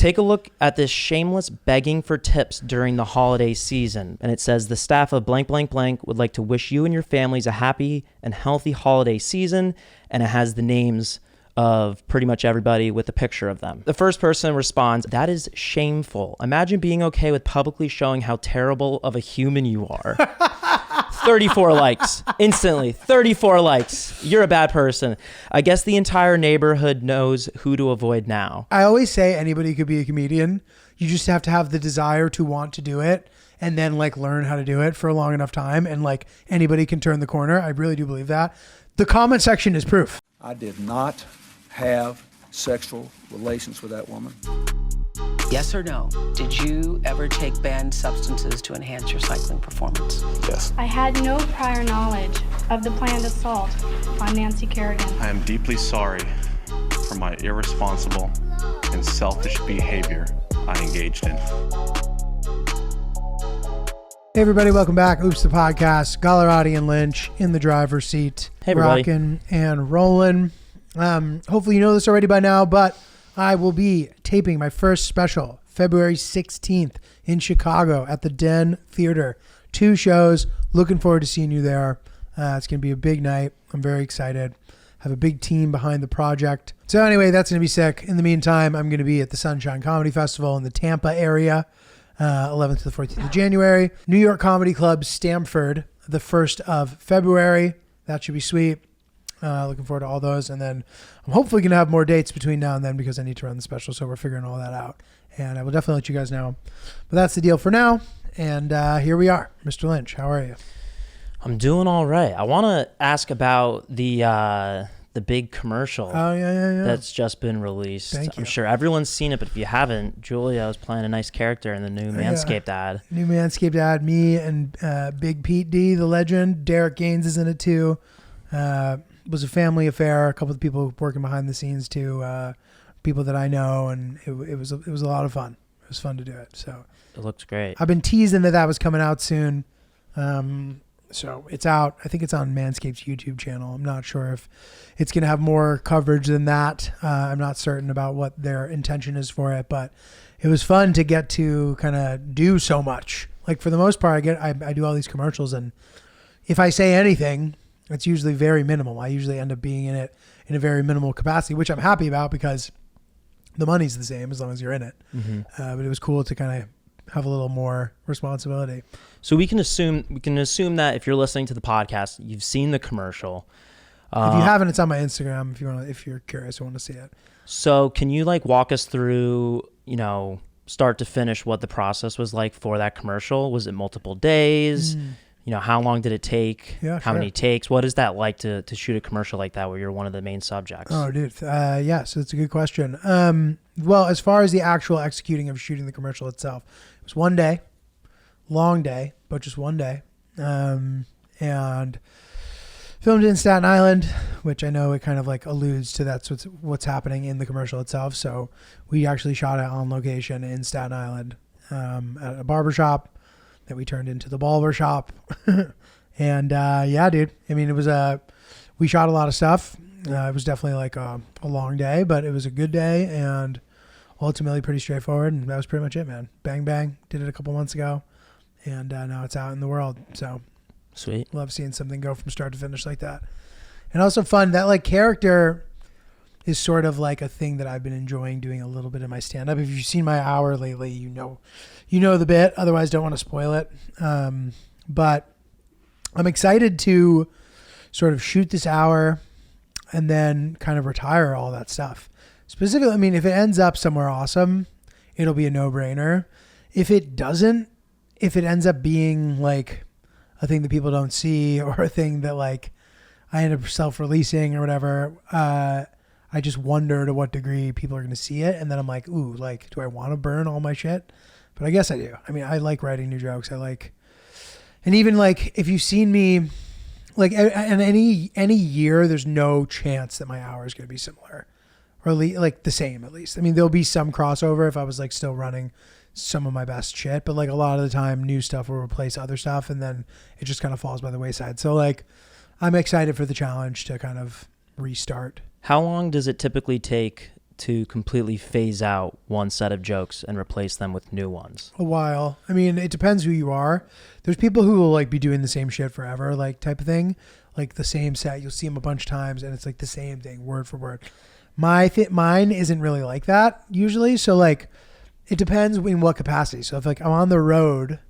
Take a look at this shameless begging for tips during the holiday season. And it says, the staff of blank, blank, blank would like to wish you and your families a happy and healthy holiday season. And it has the names of pretty much everybody with a picture of them. The first person responds, that is shameful. Imagine being okay with publicly showing how terrible of a human you are. 34 likes. Instantly. 34 likes. You're a bad person. I guess the entire neighborhood knows who to avoid now. I always say anybody could be a comedian. You just have to have the desire to want to do it and then like learn how to do it for a long enough time. And like anybody can turn the corner. I really do believe that. The comment section is proof. I did not have sexual relations with that woman. Yes or no? Did you ever take banned substances to enhance your cycling performance? Yes. I had no prior knowledge of the planned assault on Nancy Kerrigan. I am deeply sorry for my irresponsible and selfish behavior I engaged in. Hey everybody, welcome back. Oops, the podcast. Gallerati and Lynch in the driver's seat. Hey everybody. Rocking and rolling. Hopefully you know this already by now, but I will be taping my first special February 16th in Chicago at the Den Theater. 2 shows. Looking forward to seeing you there. It's going to be a big night. I'm very excited. Have a big team behind the project. So anyway, that's going to be sick. In the meantime, I'm going to be at the Sunshine Comedy Festival in the Tampa area, 11th to the 14th of January. New York Comedy Club, Stamford, the 1st of February. That should be sweet. Looking forward to all those. And then I'm hopefully going to have more dates between now and then because I need to run the special. So we're figuring all that out. And I will definitely let you guys know. But that's the deal for now. And here we are. Mr. Lynch, how are you? I'm doing all right. I want to ask about the big commercial. Oh, yeah. That's just been released. Thank you. I'm sure everyone's seen it, but if you haven't, GIULIO is playing a nice character in the new Manscaped ad. New Manscaped ad. Me and Big Pete D, the legend. Derek Gaines is in it too. Was a family affair. A couple of people working behind the scenes too. People that I know, and it was a lot of fun. It was fun to do it. So It looks great. I've been teasing that was coming out soon. So it's out. I think it's on Manscaped's YouTube channel. I'm not sure if it's going to have more coverage than that. I'm not certain about what their intention is for it, but it was fun to get to kind of do so much. Like for the most part, I do all these commercials, and if I say anything, it's usually very minimal. I usually end up being in it in a very minimal capacity, which I'm happy about because the money's the same as long as you're in it. Mm-hmm. But it was cool to kind of have a little more responsibility. So we can assume that if you're listening to the podcast, you've seen the commercial. If you haven't, it's on my Instagram. If you're curious and want to see it. So can you like walk us through, start to finish what the process was like for that commercial? Was it multiple days? How long did it take? Yeah, how sure. many takes? What is that like to shoot a commercial like that where you're one of the main subjects? Oh, dude. Yeah, so it's a good question. Well, as far as the actual executing of shooting the commercial itself, it was one day, long day, but just one day. And filmed in Staten Island, which I know it kind of like alludes to that's what's happening in the commercial itself. So we actually shot it on location in Staten Island at a barbershop that we turned into the Balber shop. And yeah, dude, I mean, we shot a lot of stuff. It was definitely like a long day, but it was a good day and ultimately pretty straightforward. And that was pretty much it, man. Bang, bang. Did it a couple months ago. And now it's out in the world. So sweet. Love seeing something go from start to finish like that. And also fun that like character is sort of like a thing that I've been enjoying doing a little bit in my stand-up. If you've seen my hour lately, you know the bit. Otherwise, don't want to spoil it. But I'm excited to sort of shoot this hour and then kind of retire all that stuff. Specifically, I mean, if it ends up somewhere awesome, it'll be a no-brainer. If it doesn't, if it ends up being like a thing that people don't see or a thing that like I end up self-releasing or whatever, I just wonder to what degree people are going to see it. And then I'm like, ooh, like, do I want to burn all my shit? But I guess I do. I mean, I like writing new jokes. And even like, if you've seen me, like, in any year, there's no chance that my hour is going to be similar or like the same, at least. I mean, there'll be some crossover if I was like still running some of my best shit, but like a lot of the time new stuff will replace other stuff and then it just kind of falls by the wayside. So like, I'm excited for the challenge to kind of restart. How long does it typically take to completely phase out one set of jokes and replace them with new ones? A while. I mean, it depends who you are. There's people who will like be doing the same shit forever, like type of thing, like the same set. You'll see them a bunch of times, and it's like the same thing, word for word. Mine isn't really like that usually. So like, it depends in what capacity. So if like I'm on the road,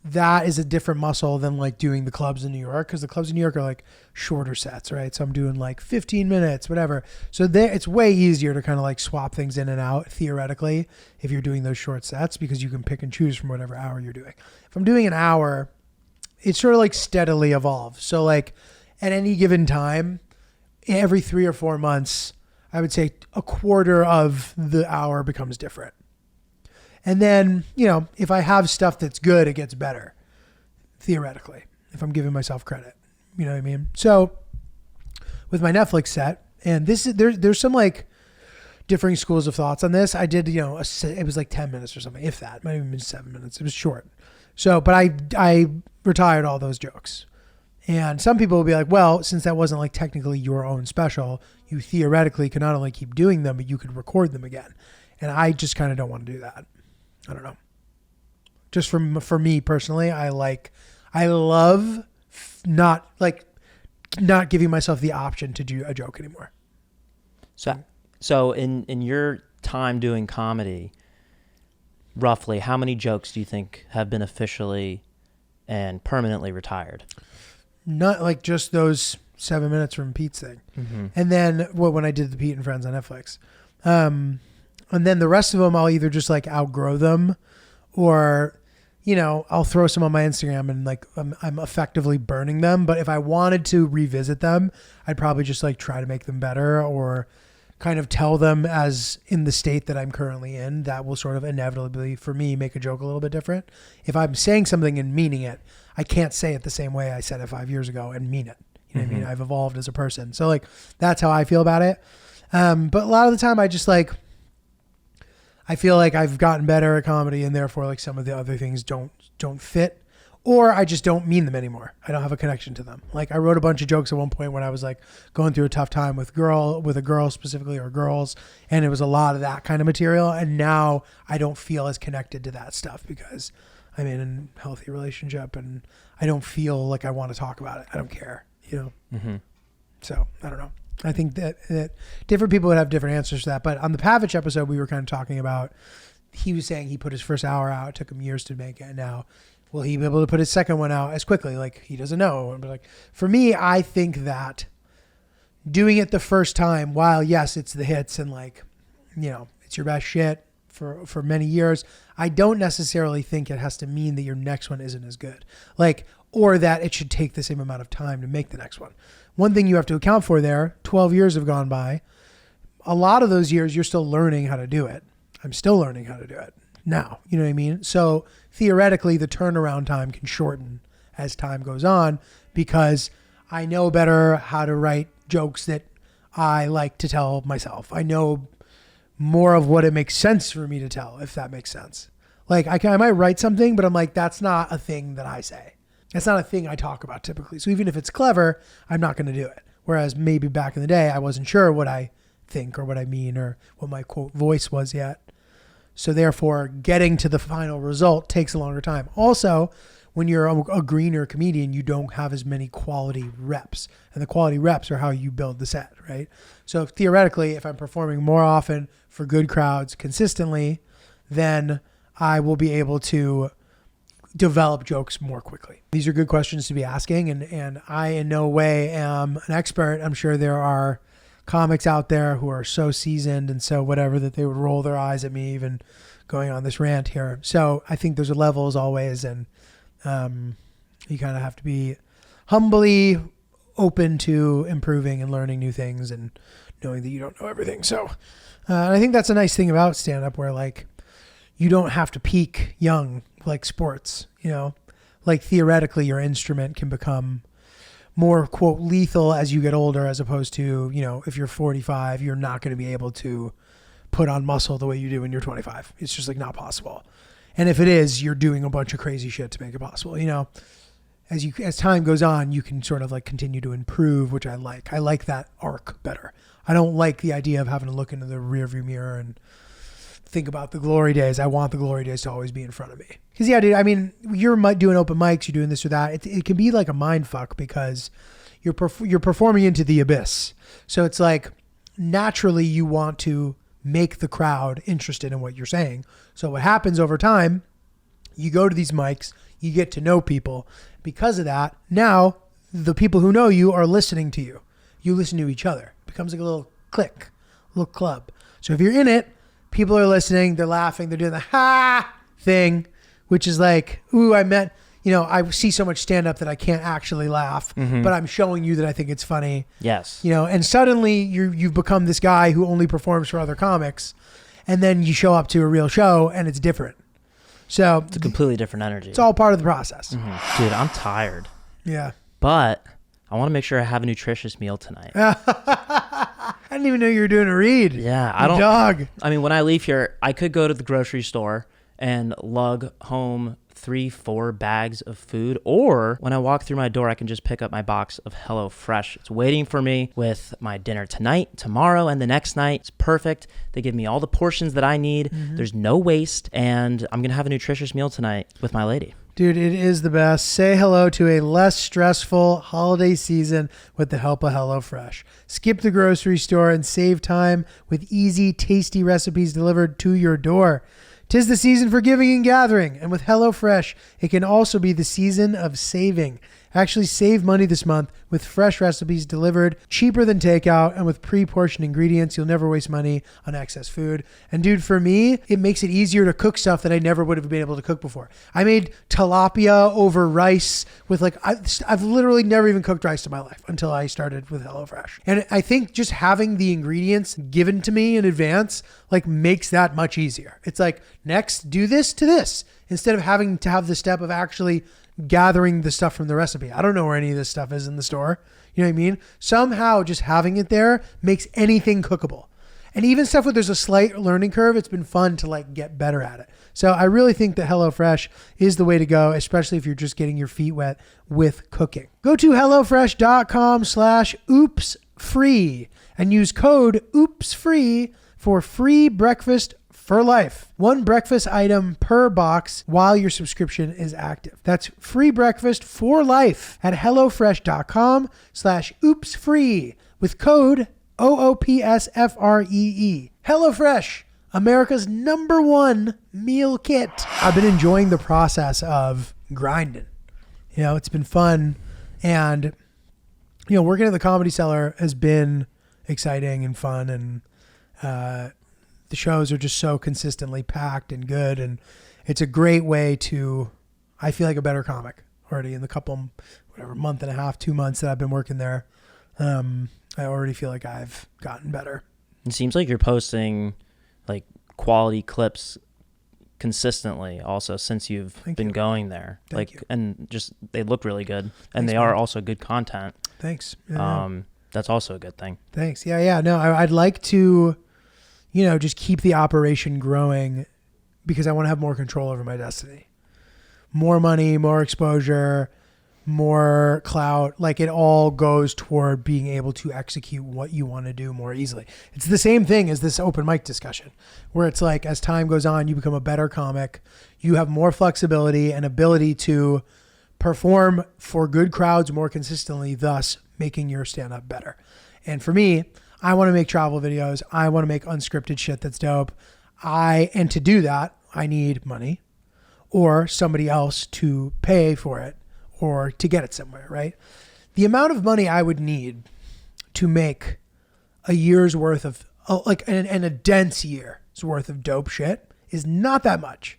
that is a different muscle than like doing the clubs in New York, because the clubs in New York are like shorter sets, right? So I'm doing like 15 minutes, whatever. So there, it's way easier to kind of like swap things in and out theoretically if you're doing those short sets, because you can pick and choose from whatever hour you're doing. If I'm doing an hour, it sort of like steadily evolves. So like at any given time, every 3 or 4 months, I would say a quarter of the hour becomes different. And then, you know, if I have stuff that's good, it gets better, theoretically, if I'm giving myself credit. You know what I mean? So with my Netflix set, and this is there's some like differing schools of thoughts on this. I did, you know, it was like 10 minutes or something, if that. It might have even been 7 minutes. It was short. So, but I retired all those jokes. And some people will be like, well, since that wasn't like technically your own special, you theoretically could not only keep doing them, but you could record them again. And I just kind of don't want to do that. I don't know. Just for me personally, I love not giving myself the option to do a joke anymore. So in your time doing comedy, roughly how many jokes do you think have been officially and permanently retired? Not like just those 7 minutes from Pete's thing. Mm-hmm. And then when I did the Pete and Friends on Netflix. And then the rest of them, I'll either just like outgrow them, or, you know, I'll throw some on my Instagram and like I'm effectively burning them. But if I wanted to revisit them, I'd probably just like try to make them better, or kind of tell them as in the state that I'm currently in. That will sort of inevitably, for me, make a joke a little bit different. If I'm saying something and meaning it, I can't say it the same way I said it 5 years ago and mean it. You know what I mean? I've evolved as a person. So like, that's how I feel about it. But a lot of the time I just like, I feel like I've gotten better at comedy, and therefore like some of the other things don't fit, or I just don't mean them anymore. I don't have a connection to them. Like I wrote a bunch of jokes at one point when I was like going through a tough time with a girl specifically, or girls. And it was a lot of that kind of material. And now I don't feel as connected to that stuff because I'm in a healthy relationship and I don't feel like I want to talk about it. I don't care, you know? Mm-hmm. So I don't know. I think that different people would have different answers to that. But on the Pavich episode, we were kind of talking about, he was saying he put his first hour out. It took him years to make it. And now, will he be able to put his second one out as quickly? Like, he doesn't know. But like, for me, I think that doing it the first time, while yes, it's the hits and like, you know, it's your best shit for many years, I don't necessarily think it has to mean that your next one isn't as good. Like, or that it should take the same amount of time to make the next one. One thing you have to account for there, 12 years have gone by. A lot of those years, you're still learning how to do it. I'm still learning how to do it now. You know what I mean? So theoretically, the turnaround time can shorten as time goes on, because I know better how to write jokes that I like to tell myself. I know more of what it makes sense for me to tell, if that makes sense. Like I might write something, but I'm like, that's not a thing that I say. That's not a thing I talk about typically. So even if it's clever, I'm not going to do it. Whereas maybe back in the day, I wasn't sure what I think or what I mean or what my quote voice was yet. So therefore, getting to the final result takes a longer time. Also, when you're a greener comedian, you don't have as many quality reps. And the quality reps are how you build the set, right? So theoretically, if I'm performing more often for good crowds consistently, then I will be able to develop jokes more quickly. These are good questions to be asking, and I in no way am an expert. I'm sure there are comics out there who are so seasoned and so whatever that they would roll their eyes at me even going on this rant here. So I think there's a levels always, and you kind of have to be humbly open to improving and learning new things and knowing that you don't know everything. So I think that's a nice thing about stand-up, where like you don't have to peak young like sports, you know, like theoretically your instrument can become more quote lethal as you get older, as opposed to, you know, if you're 45, you're not going to be able to put on muscle the way you do when you're 25. It's just like not possible. And if it is, you're doing a bunch of crazy shit to make it possible. You know, as time goes on, you can sort of like continue to improve, which I like. I like that arc better. I don't like the idea of having to look into the rearview mirror and think about the glory days. I want the glory days to always be in front of me. Because yeah, dude, I mean, you're doing open mics, you're doing this or that. It can be like a mind fuck because you're performing into the abyss. So it's like naturally you want to make the crowd interested in what you're saying. So what happens over time, you go to these mics, you get to know people. Because of that, now the people who know you are listening to you. You listen to each other. It becomes like a little clique, a little club. So if you're in it, people are listening, they're laughing, they're doing the ha thing, which is like, ooh, I see so much stand up that I can't actually laugh, but I'm showing you that I think it's funny. Yes. And suddenly you've become this guy who only performs for other comics, and then you show up to a real show and it's different. So it's a completely different energy. It's all part of the process. Dude, I'm tired. Yeah. But I want to make sure I have a nutritious meal tonight. I didn't even know you were doing a read. Yeah, I don't. Dog. I mean, when I leave here, I could go to the grocery store and lug home 3-4 bags of food, or when I walk through my door, I can just pick up my box of HelloFresh. It's waiting for me with my dinner tonight, tomorrow, and the next night. It's perfect. They give me all the portions that I need. There's no waste, and I'm gonna have a nutritious meal tonight with my lady. Dude, it is the best. Say hello to a less stressful holiday season with the help of HelloFresh. Skip the grocery store and save time with easy, tasty recipes delivered to your door. 'Tis the season for giving and gathering, and with HelloFresh, it can also be the season of saving. Actually save money this month with fresh recipes delivered cheaper than takeout, and with pre-portioned ingredients, you'll never waste money on excess food. And dude, for me, it makes it easier to cook stuff that I never would have been able to cook before. I made tilapia over rice with I've literally never even cooked rice in my life until I started with HelloFresh. And I think just having the ingredients given to me in advance makes that much easier. It's like, next, do this to this, instead of having to have the step of actually gathering the stuff from the recipe. I don't know where any of this stuff is in the store. You know what I mean? Somehow just having it there makes anything cookable. And even stuff where there's a slight learning curve, it's been fun to get better at it. So I really think that HelloFresh is the way to go, especially if you're just getting your feet wet with cooking. Go to HelloFresh.com/oopsfree and use code oopsfree for free breakfast for life. One breakfast item per box while your subscription is active. That's free breakfast for life at HelloFresh.com/oopsfree with code OOPSFREE. HelloFresh, America's #1 meal kit. I've been enjoying the process of grinding. It's been fun. And, working at the Comedy Cellar has been exciting and fun. And, the shows are just so consistently packed and good, and it's a great way to, I feel like a better comic already in the month and a half, 2 months that I've been working there. I already feel like I've gotten better. It seems like you're posting quality clips consistently also since you've been going there. Thank you. And just they look really good, and Thanks, they are man. also good content. Thanks. Yeah. That's also a good thing. Thanks. Yeah. No, I'd like to, just keep the operation growing because I want to have more control over my destiny. More money, more exposure, more clout. It all goes toward being able to execute what you want to do more easily. It's the same thing as this open mic discussion, where it's as time goes on, you become a better comic. You have more flexibility and ability to perform for good crowds more consistently, thus making your stand-up better. And for me, I want to make travel videos. I want to make unscripted shit that's dope. And to do that, I need money or somebody else to pay for it or to get it somewhere, right? The amount of money I would need to make a year's worth of, and a dense year's worth of dope shit is not that much.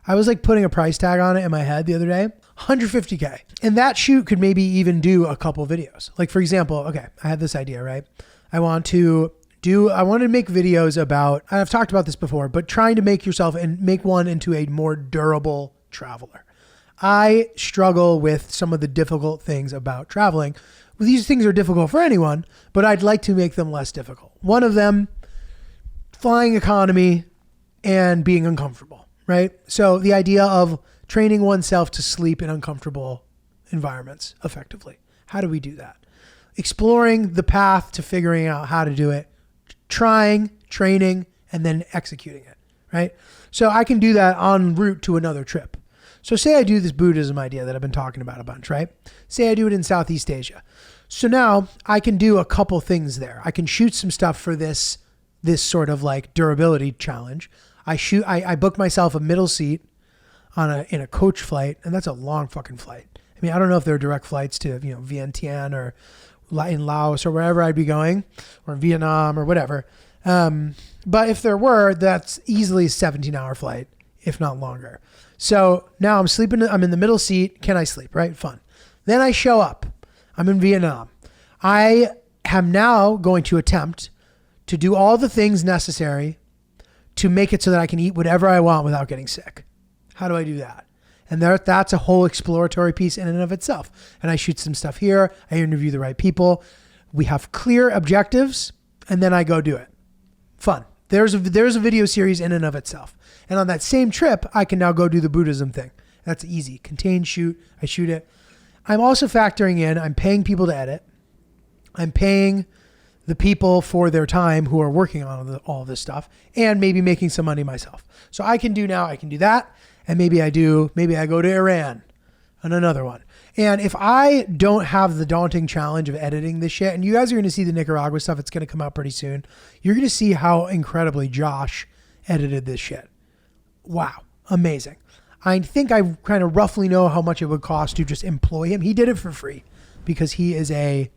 I was putting a price tag on it in my head the other day, $150K. And that shoot could maybe even do a couple videos. For example, okay, I had this idea, right? I want to make videos about, I've talked about this before, but trying to make yourself and make one into a more durable traveler. I struggle with some of the difficult things about traveling. Well, these things are difficult for anyone, but I'd like to make them less difficult. One of them, flying economy and being uncomfortable, right? So the idea of training oneself to sleep in uncomfortable environments effectively. How do we do that? exploring the path to figuring out how to do it, trying, training, and then executing it, right? So I can do that en route to another trip. So say I do this Buddhism idea that I've been talking about a bunch, right? Say I do it in Southeast Asia. So now I can do a couple things there. I can shoot some stuff for this sort of like durability challenge. I book myself a middle seat in a coach flight, and that's a long fucking flight. I mean, I don't know if there are direct flights to, Vientiane or in Laos or wherever I'd be going, or Vietnam or whatever. But if there were, that's easily a 17-hour flight, if not longer. So now I'm in the middle seat. Can I sleep? Right? Fun. Then I show up. I'm in Vietnam. I am now going to attempt to do all the things necessary to make it so that I can eat whatever I want without getting sick. How do I do that? And that's a whole exploratory piece in and of itself. And I shoot some stuff here. I interview the right people. We have clear objectives, and then I go do it. Fun. There's a video series in and of itself. And on that same trip, I can now go do the Buddhism thing. That's easy. Contain, shoot. I shoot it. I'm also factoring in, I'm paying people to edit. I'm paying the people for their time who are working on all of this stuff, and maybe making some money myself. So I can do that. And maybe I go to Iran on another one. And if I don't have the daunting challenge of editing this shit, and you guys are going to see the Nicaragua stuff, it's going to come out pretty soon. You're going to see how incredibly Josh edited this shit. Wow. Amazing. I think I kind of roughly know how much it would cost to just employ him. He did it for free because he is a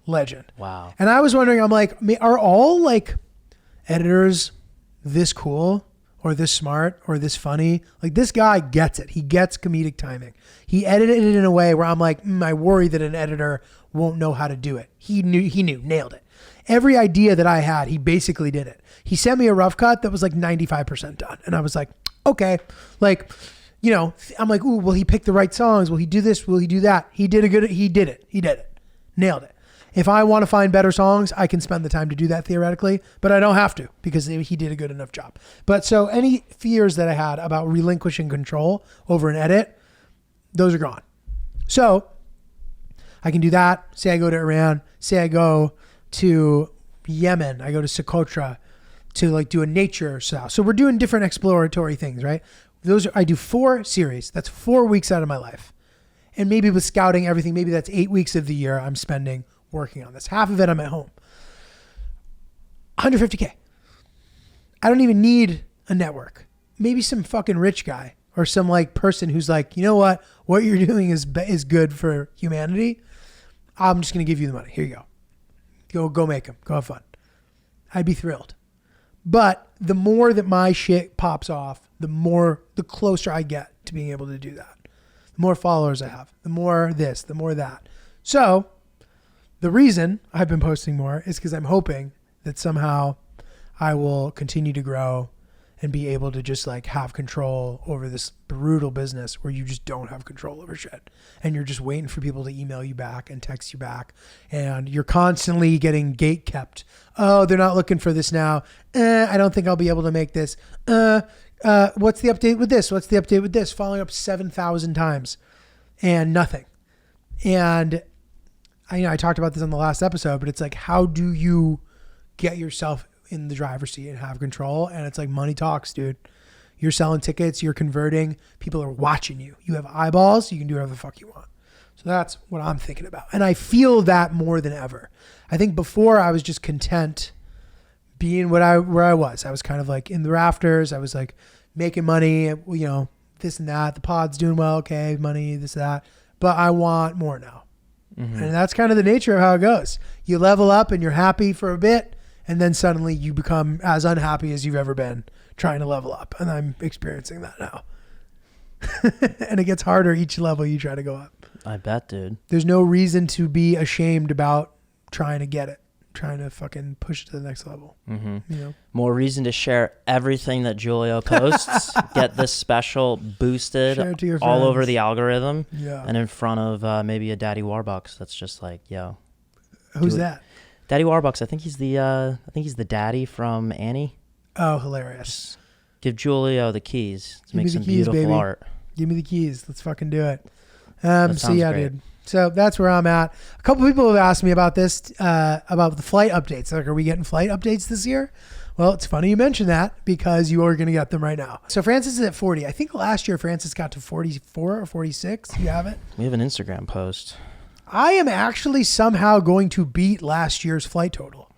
legend. Wow. And I was wondering, I'm like, are all like editors this cool? Or this smart, or this funny? Like, this guy gets it. He gets comedic timing. He edited it in a way where I'm like, I worry that an editor won't know how to do it. He knew, nailed it. Every idea that I had, he basically did it. He sent me a rough cut that was like 95% done. And I was like, okay. Like, I'm like, ooh, will he pick the right songs? Will he do this? Will he do that? He did it. Nailed it. If I want to find better songs, I can spend the time to do that theoretically, but I don't have to because he did a good enough job. But so any fears that I had about relinquishing control over an edit, those are gone. So I can do that. Say I go to Iran. Say I go to Yemen. I go to Socotra to like do a nature style. So we're doing different exploratory things, right? I do 4 series. That's 4 weeks out of my life. And maybe with scouting everything, maybe that's 8 weeks of the year I'm spending working on this. Half of it I'm at home. $150K. I don't even need a network. Maybe some fucking rich guy or some like person who's like, you know what you're doing is good for humanity. I'm just going to give you the money. Here you go. Go make them. Go have fun. I'd be thrilled. But the more that my shit pops off, the closer I get to being able to do that. The more followers I have, the more this, the more that. So the reason I've been posting more is because I'm hoping that somehow I will continue to grow and be able to just like have control over this brutal business where you just don't have control over shit. And you're just waiting for people to email you back and text you back. And you're constantly getting gate kept. Oh, they're not looking for this now. I don't think I'll be able to make this. What's the update with this? What's the update with this? Following up 7,000 times and nothing. And I talked about this on the last episode, but it's like, how do you get yourself in the driver's seat and have control? And it's like money talks, dude. You're selling tickets, you're converting, people are watching you. You have eyeballs, you can do whatever the fuck you want. So that's what I'm thinking about. And I feel that more than ever. I think before I was just content being where I was. I was kind of like in the rafters. I was like making money, this and that. The pod's doing well, okay, money, this, that. But I want more now. Mm-hmm. And that's kind of the nature of how it goes. You level up and you're happy for a bit, and then suddenly you become as unhappy as you've ever been trying to level up. And I'm experiencing that now. And it gets harder each level you try to go up. I bet, dude. There's no reason to be ashamed about trying to get it, trying to fucking push it to the next level. Mm-hmm. More reason to share everything that Giulio posts. Get this special boosted all over the algorithm. Yeah. And in front of maybe a Daddy Warbucks that's just like, yo. Who's that? Daddy Warbucks. I think he's the daddy from Annie. Oh, hilarious. Just give Giulio the keys to make some keys, beautiful baby. art. Give me the keys. Let's fucking do it. That So yeah, great. dude. So that's where I'm at. A couple people have asked me about this, about the flight updates. Like, are we getting flight updates this year? Well, it's funny you mention that because you are going to get them right now. So Francis is at 40. I think last year Francis got to 44 or 46. You have it? We have an Instagram post. I am actually somehow going to beat last year's flight total.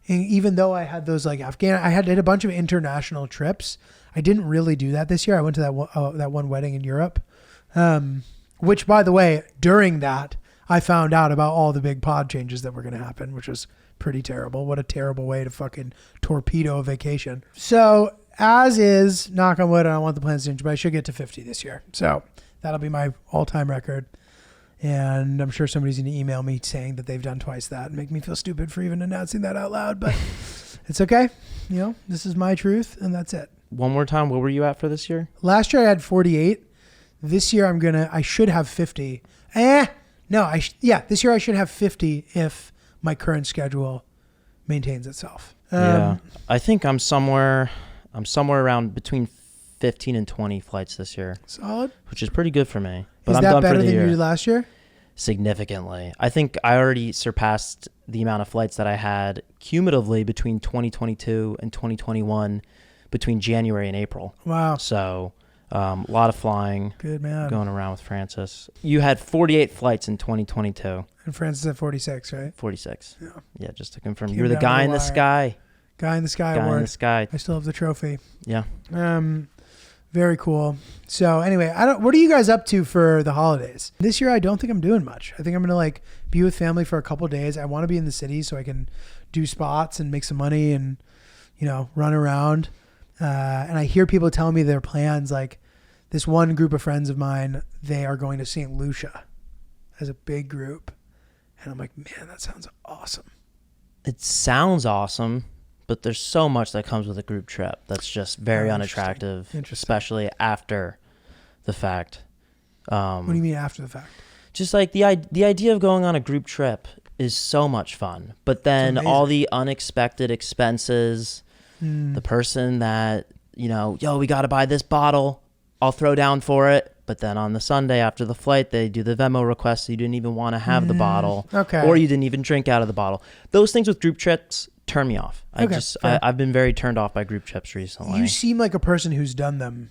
And even though I had those like I had a bunch of international trips. I didn't really do that this year. I went to that one wedding in Europe. Which, by the way, during that, I found out about all the big pod changes that were going to happen, which was pretty terrible. What a terrible way to fucking torpedo a vacation. So, as is, knock on wood, I don't want the plans to change, but I should get to 50 this year. So, that'll be my all-time record. And I'm sure somebody's going to email me saying that they've done twice that and make me feel stupid for even announcing that out loud. But it's okay. You know, this is my truth, and that's it. One more time, what were you at for this year? Last year I had 48. This year I should have 50. This year I should have 50 if my current schedule maintains itself. Yeah. I think I'm somewhere around between 15 and 20 flights this year. Solid. Which is pretty good for me. But Is I'm that done better for the than year. you did last year? Significantly. I think I already surpassed the amount of flights that I had cumulatively between 2022 and 2021 between January and April. Wow. So a lot of flying. Good man. Going around with Francis. You had 48 flights in 2022. And Francis at 46, right? 46. Yeah. Yeah, just to confirm. Came You're the down guy the in the wire. sky. Guy in the Sky Guy award. in the sky. I still have the trophy. Yeah. Very cool. So anyway, what are you guys up to for the holidays? This year, I don't think I'm doing much. I think I'm going to be with family for a couple of days. I want to be in the city so I can do spots and make some money and, run around. And I hear people telling me their plans, like this one group of friends of mine, they are going to St. Lucia as a big group. And I'm like, man, that sounds awesome. It sounds awesome, but there's so much that comes with a group trip that's just very unattractive, especially after the fact. What do you mean after the fact? Just like the idea of going on a group trip is so much fun, but then all the unexpected expenses, the person that, we got to buy this bottle, I'll throw down for it. But then on the Sunday after the flight, they do the Venmo request. So you didn't even want to have the bottle, or you didn't even drink out of the bottle. Those things with group trips turn me off. I've been very turned off by group trips recently. You seem like a person who's done them.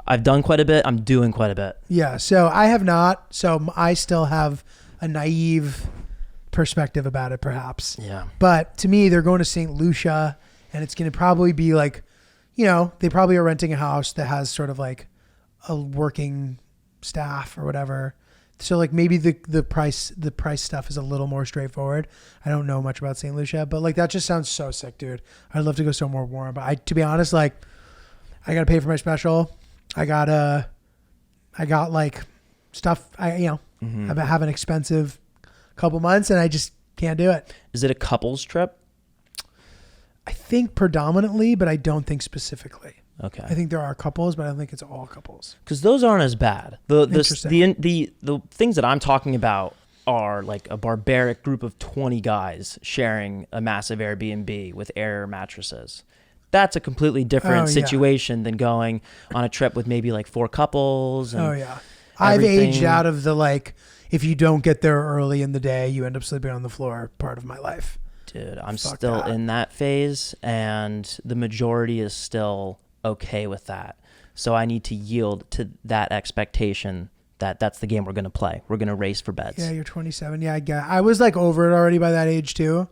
I've done quite a bit. I'm doing quite a bit. Yeah. So I have not. So I still have a naive perspective about it, perhaps. Yeah. But to me, they're going to St. Lucia, and it's going to probably be like, they probably are renting a house that has sort of like a working staff or whatever. So like maybe the price stuff is a little more straightforward. I don't know much about St. Lucia, but like that just sounds so sick, dude. I'd love to go somewhere warm, but to be honest, like I got to pay for my special. I got like stuff. I've been having expensive couple months and I just can't do it. Is it a couples trip? I think predominantly, but I don't think specifically. Okay. I think there are couples, but I don't think it's all couples. Because those aren't as bad. The things that I'm talking about are like a barbaric group of 20 guys sharing a massive Airbnb with air mattresses. That's a completely different situation than going on a trip with maybe like 4 couples. And I've aged out of the like, if you don't get there early in the day, you end up sleeping on the floor part of my life. Dude, I'm still in that phase, and the majority is still okay with that. So I need to yield to that expectation that that's the game we're going to play. We're going to race for beds. Yeah, you're 27. Yeah, I was like over it already by that age too.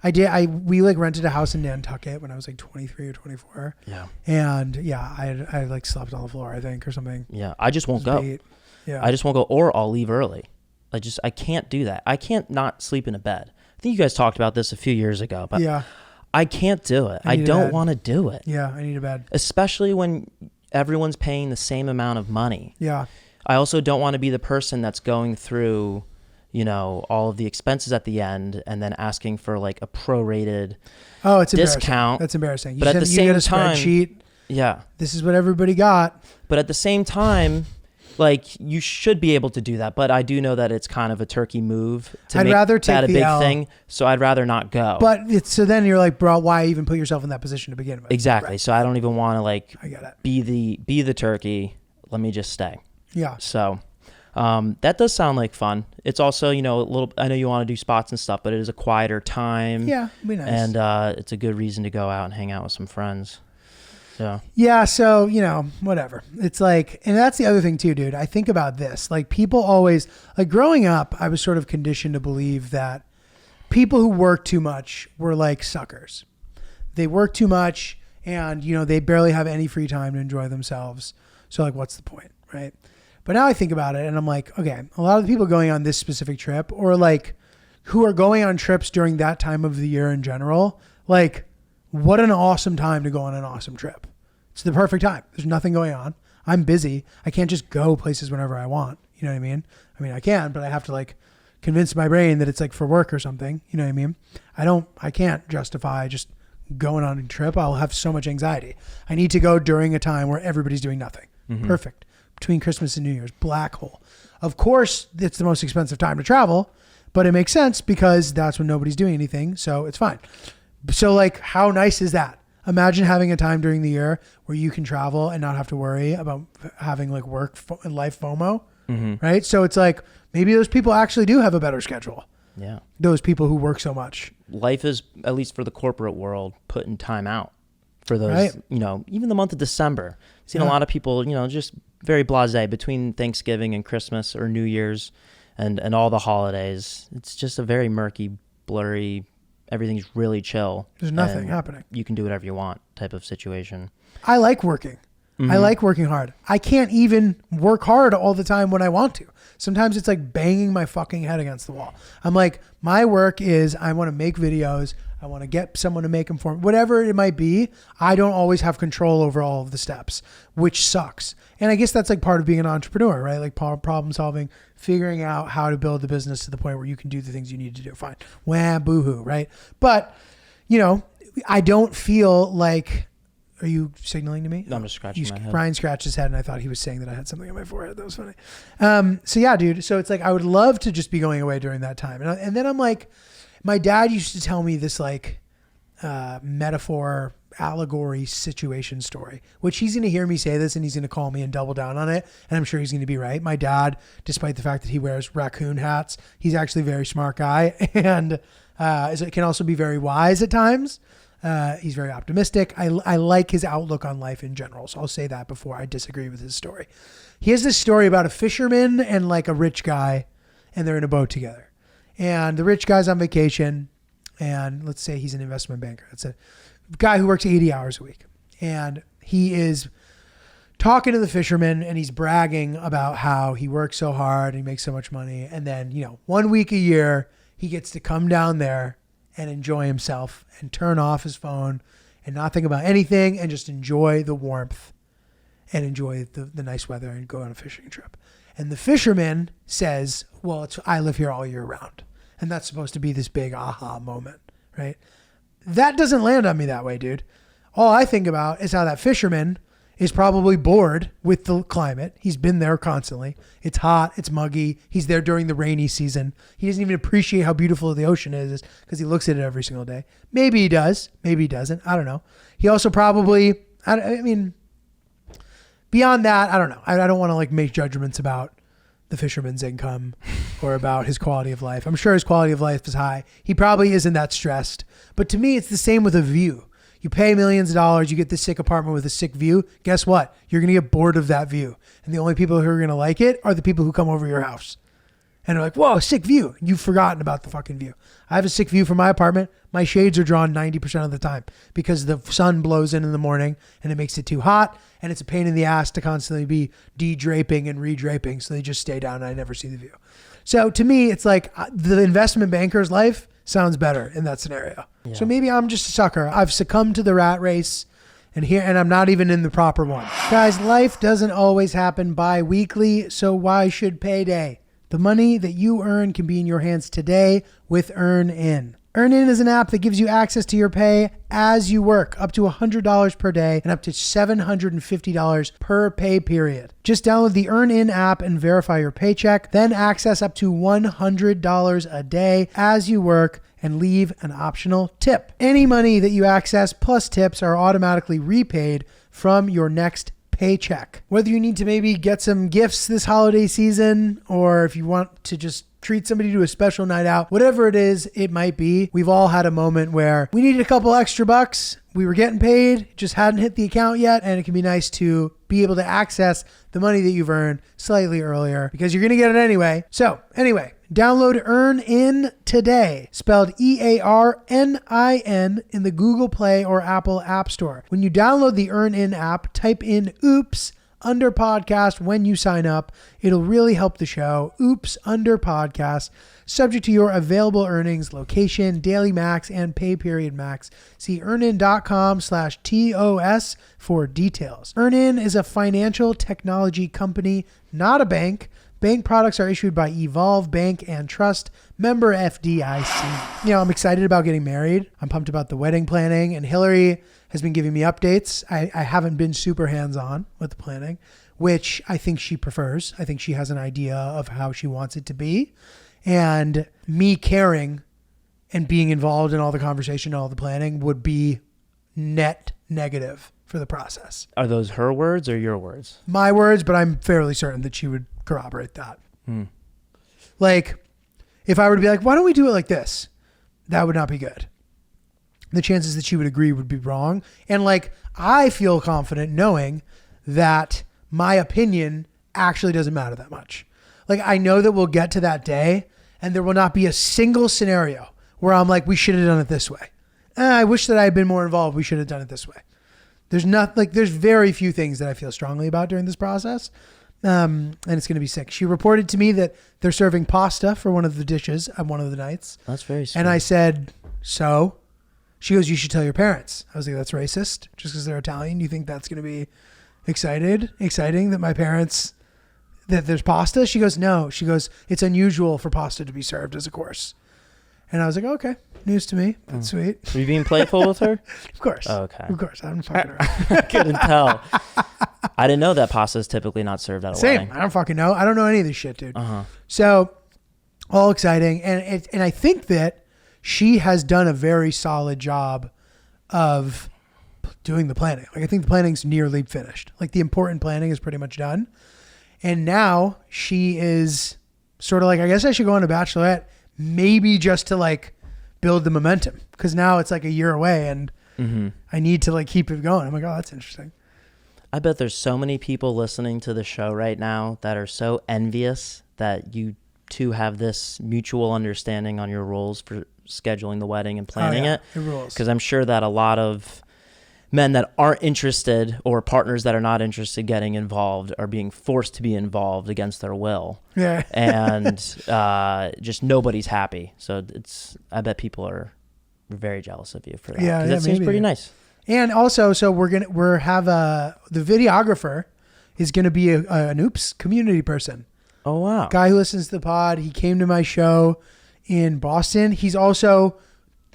We like rented a house in Nantucket when I was like 23 or 24. Yeah. And I like slept on the floor, I think, or something. Yeah. I just won't go. Yeah. I just won't go, or I'll leave early. I can't do that. I can't not sleep in a bed. I think you guys talked about this a few years ago, but I can't do it. I don't want to do it. Yeah, I need a bed. Especially when everyone's paying the same amount of money. Yeah. I also don't want to be the person that's going through, all of the expenses at the end and then asking for like a prorated discount. That's embarrassing. But at the same get a time, spreadsheet. Yeah. This is what everybody got. But at the same time, like you should be able to do that, but I do know that it's kind of a turkey move to make that a big thing. So I'd rather not go. But so then you're like, bro, why even put yourself in that position to begin with? Exactly. Right. So I don't even want to like I get it. be the turkey. Let me just stay. Yeah. So That does sound like fun. It's also, a little, I know you want to do spots and stuff, but it is a quieter time. Yeah, it'd be nice. And it's a good reason to go out and hang out with some friends. So. Yeah, so, whatever. It's like, and that's the other thing too, dude. I think about this. Like, people always, like, growing up, I was sort of conditioned to believe that people who work too much were like suckers. They work too much and, they barely have any free time to enjoy themselves. So, like, what's the point, right? But now I think about it and I'm like, okay, a lot of the people going on this specific trip, or like who are going on trips during that time of the year in general, like, what an awesome time to go on an awesome trip. It's the perfect time. There's nothing going on. I'm busy. I can't just go places whenever I want. You know what I mean? I mean, I can, but I have to like convince my brain that it's like for work or something. You know what I mean? I can't justify just going on a trip. I'll have so much anxiety. I need to go during a time where everybody's doing nothing. Mm-hmm. Perfect. Between Christmas and New Year's, black hole. Of course, it's the most expensive time to travel, but it makes sense because that's when nobody's doing anything. So it's fine. So like, how nice is that? Imagine having a time during the year where you can travel and not have to worry about having like work and life FOMO, right? So it's like, maybe those people actually do have a better schedule. Yeah. Those people who work so much. Life is, at least for the corporate world, putting time out for those, right. Even the month of December. I've seen a lot of people, just very blasé between Thanksgiving and Christmas or New Year's and all the holidays. It's just a very murky, blurry, everything's really chill. There's nothing happening. You can do whatever you want type of situation. I like working. Mm-hmm. I like working hard. I can't even work hard all the time when I want to. Sometimes it's like banging my fucking head against the wall. I'm like, my work is I want to make videos. I want to get someone to make them for me. Whatever it might be, I don't always have control over all of the steps, which sucks. And I guess that's like part of being an entrepreneur, right? Like problem solving, figuring out how to build the business to the point where you can do the things you need to do. Fine. Wah, boo-hoo, right? But, I don't feel like... Are you signaling to me? No, I'm just scratching my head. Brian scratched his head and I thought he was saying that I had something on my forehead. That was funny. So yeah, dude. So it's like, I would love to just be going away during that time. And then I'm like, my dad used to tell me this like metaphor, allegory, situation story, which he's going to hear me say this and he's going to call me and double down on it. And I'm sure he's going to be right. My dad, despite the fact that he wears raccoon hats, he's actually a very smart guy and can also be very wise at times. He's very optimistic. I like his outlook on life in general. So I'll say that before I disagree with his story. He has this story about a fisherman and like a rich guy, and they're in a boat together. And the rich guy's on vacation, and let's say he's an investment banker. It's a guy who works 80 hours a week. And he is talking to the fisherman, and he's bragging about how he works so hard and he makes so much money. And then, 1 week a year, he gets to come down there and enjoy himself and turn off his phone and not think about anything and just enjoy the warmth and enjoy the nice weather and go on a fishing trip. And the fisherman says, well, I live here all year round. And that's supposed to be this big aha moment, right? That doesn't land on me that way, dude. All I think about is how that fisherman is probably bored with the climate. He's been there constantly. It's hot. It's muggy. He's there during the rainy season. He doesn't even appreciate how beautiful the ocean is because he looks at it every single day. Maybe he does. Maybe he doesn't. I don't know. He also probably, beyond that, I don't know. I don't want to like make judgments about the fisherman's income or about his quality of life. I'm sure his quality of life is high. He probably isn't that stressed. But to me, it's the same with a view. You pay millions of dollars, you get this sick apartment with a sick view. Guess what? You're going to get bored of that view. And the only people who are going to like it are the people who come over your house. And they're like, whoa, sick view. You've forgotten about the fucking view. I have a sick view from my apartment. My shades are drawn 90% of the time because the sun blows in the morning and it makes it too hot. And it's a pain in the ass to constantly be de-draping and re-draping. So they just stay down and I never see the view. So to me, it's like the investment banker's life sounds better in that scenario. Yeah. So maybe I'm just a sucker. I've succumbed to the rat race and I'm not even in the proper one. Guys, life doesn't always happen bi-weekly, so why should payday? The money that you earn can be in your hands today with EarnIn. EarnIn is an app that gives you access to your pay as you work, up to $100 per day and up to $750 per pay period. Just download the EarnIn app and verify your paycheck, then access up to $100 a day as you work and leave an optional tip. Any money that you access plus tips are automatically repaid from your next paycheck. Whether you need to maybe get some gifts this holiday season, or if you want to just treat somebody to a special night out, whatever it is, it might be. We've all had a moment where we needed a couple extra bucks. We were getting paid, just hadn't hit the account yet. And it can be nice to be able to access the money that you've earned slightly earlier because you're going to get it anyway. So anyway, download EarnIn today, spelled EARNIN, in the Google Play or Apple App Store. When you download the EarnIn app, type in oops under podcast when you sign up. It'll really help the show. Oops under podcast, subject to your available earnings, location, daily max, and pay period max. See earnin.com/TOS for details. EarnIn is a financial technology company, not a bank. Bank products are issued by Evolve Bank and Trust, member FDIC. You know, I'm excited about getting married. I'm pumped about the wedding planning, and Hillary has been giving me updates. I haven't been super hands-on with the planning, which I think she prefers. I think she has an idea of how she wants it to be. And me caring and being involved in all the conversation and all the planning would be net negative for the process. Are those her words or your words? My words, but I'm fairly certain that she would corroborate that. Like, if I were to be like, why don't we do it like this? That would not be good. The chances that she would agree would be wrong. And like, I feel confident knowing that my opinion actually doesn't matter that much. Like, I know that we'll get to that day and there will not be a single scenario where I'm like, we should have done it this way. I wish that I had been more involved. We should have done it this way. There's very few things that I feel strongly about during this process. And it's going to be sick. She reported to me that they're serving pasta for one of the dishes on one of the nights. That's very sweet. And I said, so? She goes, you should tell your parents. I was like, that's racist. Just because they're Italian, you think that's going to be exciting that my parents, that there's pasta? She goes, no. She goes, it's unusual for pasta to be served as a course. And I was like, okay, news to me. That's sweet. Were you being playful with her? Of course. Oh, okay. Of course. I'm fucking around. I couldn't tell. I didn't know that pasta is typically not served at a wedding. I don't fucking know. I don't know any of this shit, dude. Uh-huh. So, all exciting. And I think that she has done a very solid job of doing the planning. Like, I think the planning's nearly finished. Like, the important planning is pretty much done. And now she is sort of like, I guess I should go on a bachelorette, maybe just to like build the momentum. Because now it's like a year away and I need to like keep it going. I'm like, oh, that's interesting. I bet there's so many people listening to the show right now that are so envious that you two have this mutual understanding on your rules for scheduling the wedding and planning it. It rules. Because I'm sure that a lot of men that aren't interested or partners that are not interested getting involved are being forced to be involved against their will. Yeah. And just nobody's happy. So I bet people are very jealous of you for that. Yeah, that seems pretty nice. And also, so the videographer is going to be an Oops community person. Oh, wow. Guy who listens to the pod. He came to my show in Boston. He's also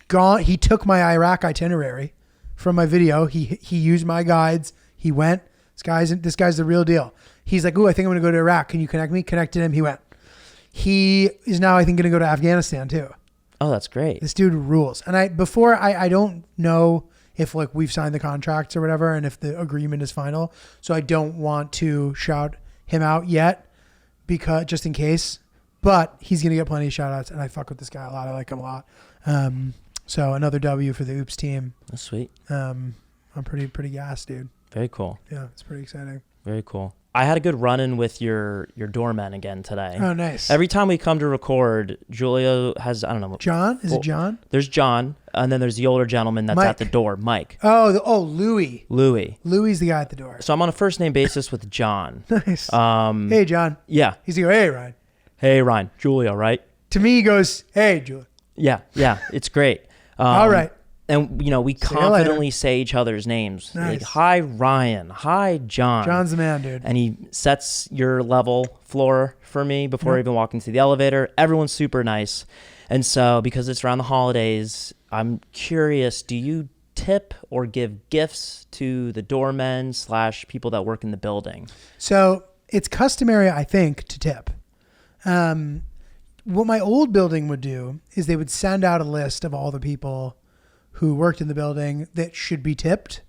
gone. He took my Iraq itinerary from my video. He used my guides. He went. This guy's the real deal. He's like, ooh, I think I'm going to go to Iraq. Can you connect me? Connected him. He went. He is now, I think, going to go to Afghanistan too. Oh, that's great. This dude rules. And I don't know if like we've signed the contracts or whatever, and if the agreement is final. So I don't want to shout him out yet, because just in case, but he's going to get plenty of shout outs, and I fuck with this guy a lot. I like him a lot. So another W for the Oops team. That's sweet. I'm pretty gassed, dude. Very cool. Yeah, it's pretty exciting. Very cool. I had a good run-in with your doorman again today. Oh, nice. Every time we come to record, Giulio has, I don't know. John? Is it John? There's John, and then there's the older gentleman that's Mike. at the door, Mike. Louis. Louis. Louis is the guy at the door. So I'm on a first-name basis with John. Nice. Hey, John. Yeah. He's going, hey, Ryan. Hey, Ryan. Giulio, right? To me, he goes, hey, Julie. Yeah. It's great. All right. And, we confidently say each other's names. Nice. Like, hi, Ryan. Hi, John. John's the man, dude. And he sets your level floor for me before even walking to the elevator. Everyone's super nice. And so, because it's around the holidays, I'm curious, do you tip or give gifts to the doormen / people that work in the building? So it's customary, I think, to tip. What my old building would do is they would send out a list of all the people who worked in the building that should be tipped,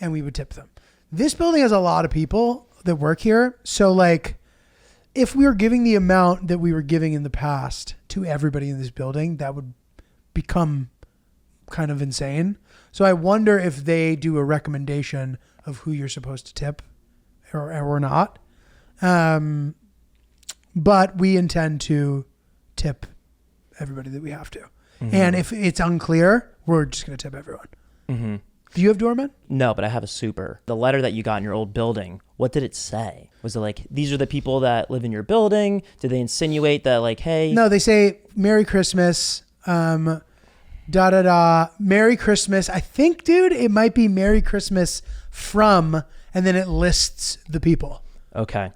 and we would tip them. this building has a lot of people that work here. So like, if we were giving the amount that we were giving in the past to everybody in this building, that would become kind of insane. So I wonder if they do a recommendation of who you're supposed to tip or not. But we intend to tip everybody that we have to. Mm-hmm. And if it's unclear, we're just going to tip everyone. Mm-hmm. Do you have doormen? No, but I have a super. The letter that you got in your old building, what did it say? Was it like, these are the people that live in your building? Did they insinuate that like, hey? No, they say, Merry Christmas, Merry Christmas. I think, dude, it might be Merry Christmas from, and then it lists the people. Okay.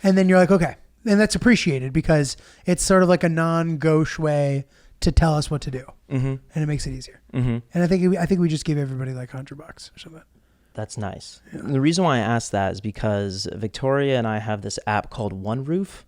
And then you're like, okay. And that's appreciated because it's sort of like a non-gauche way to tell us what to do. Mm-hmm. And it makes it easier. Mm-hmm. And I think we just gave everybody like $100 or something. That's nice. Yeah. The reason why I asked that is because Victoria and I have this app called One Roof.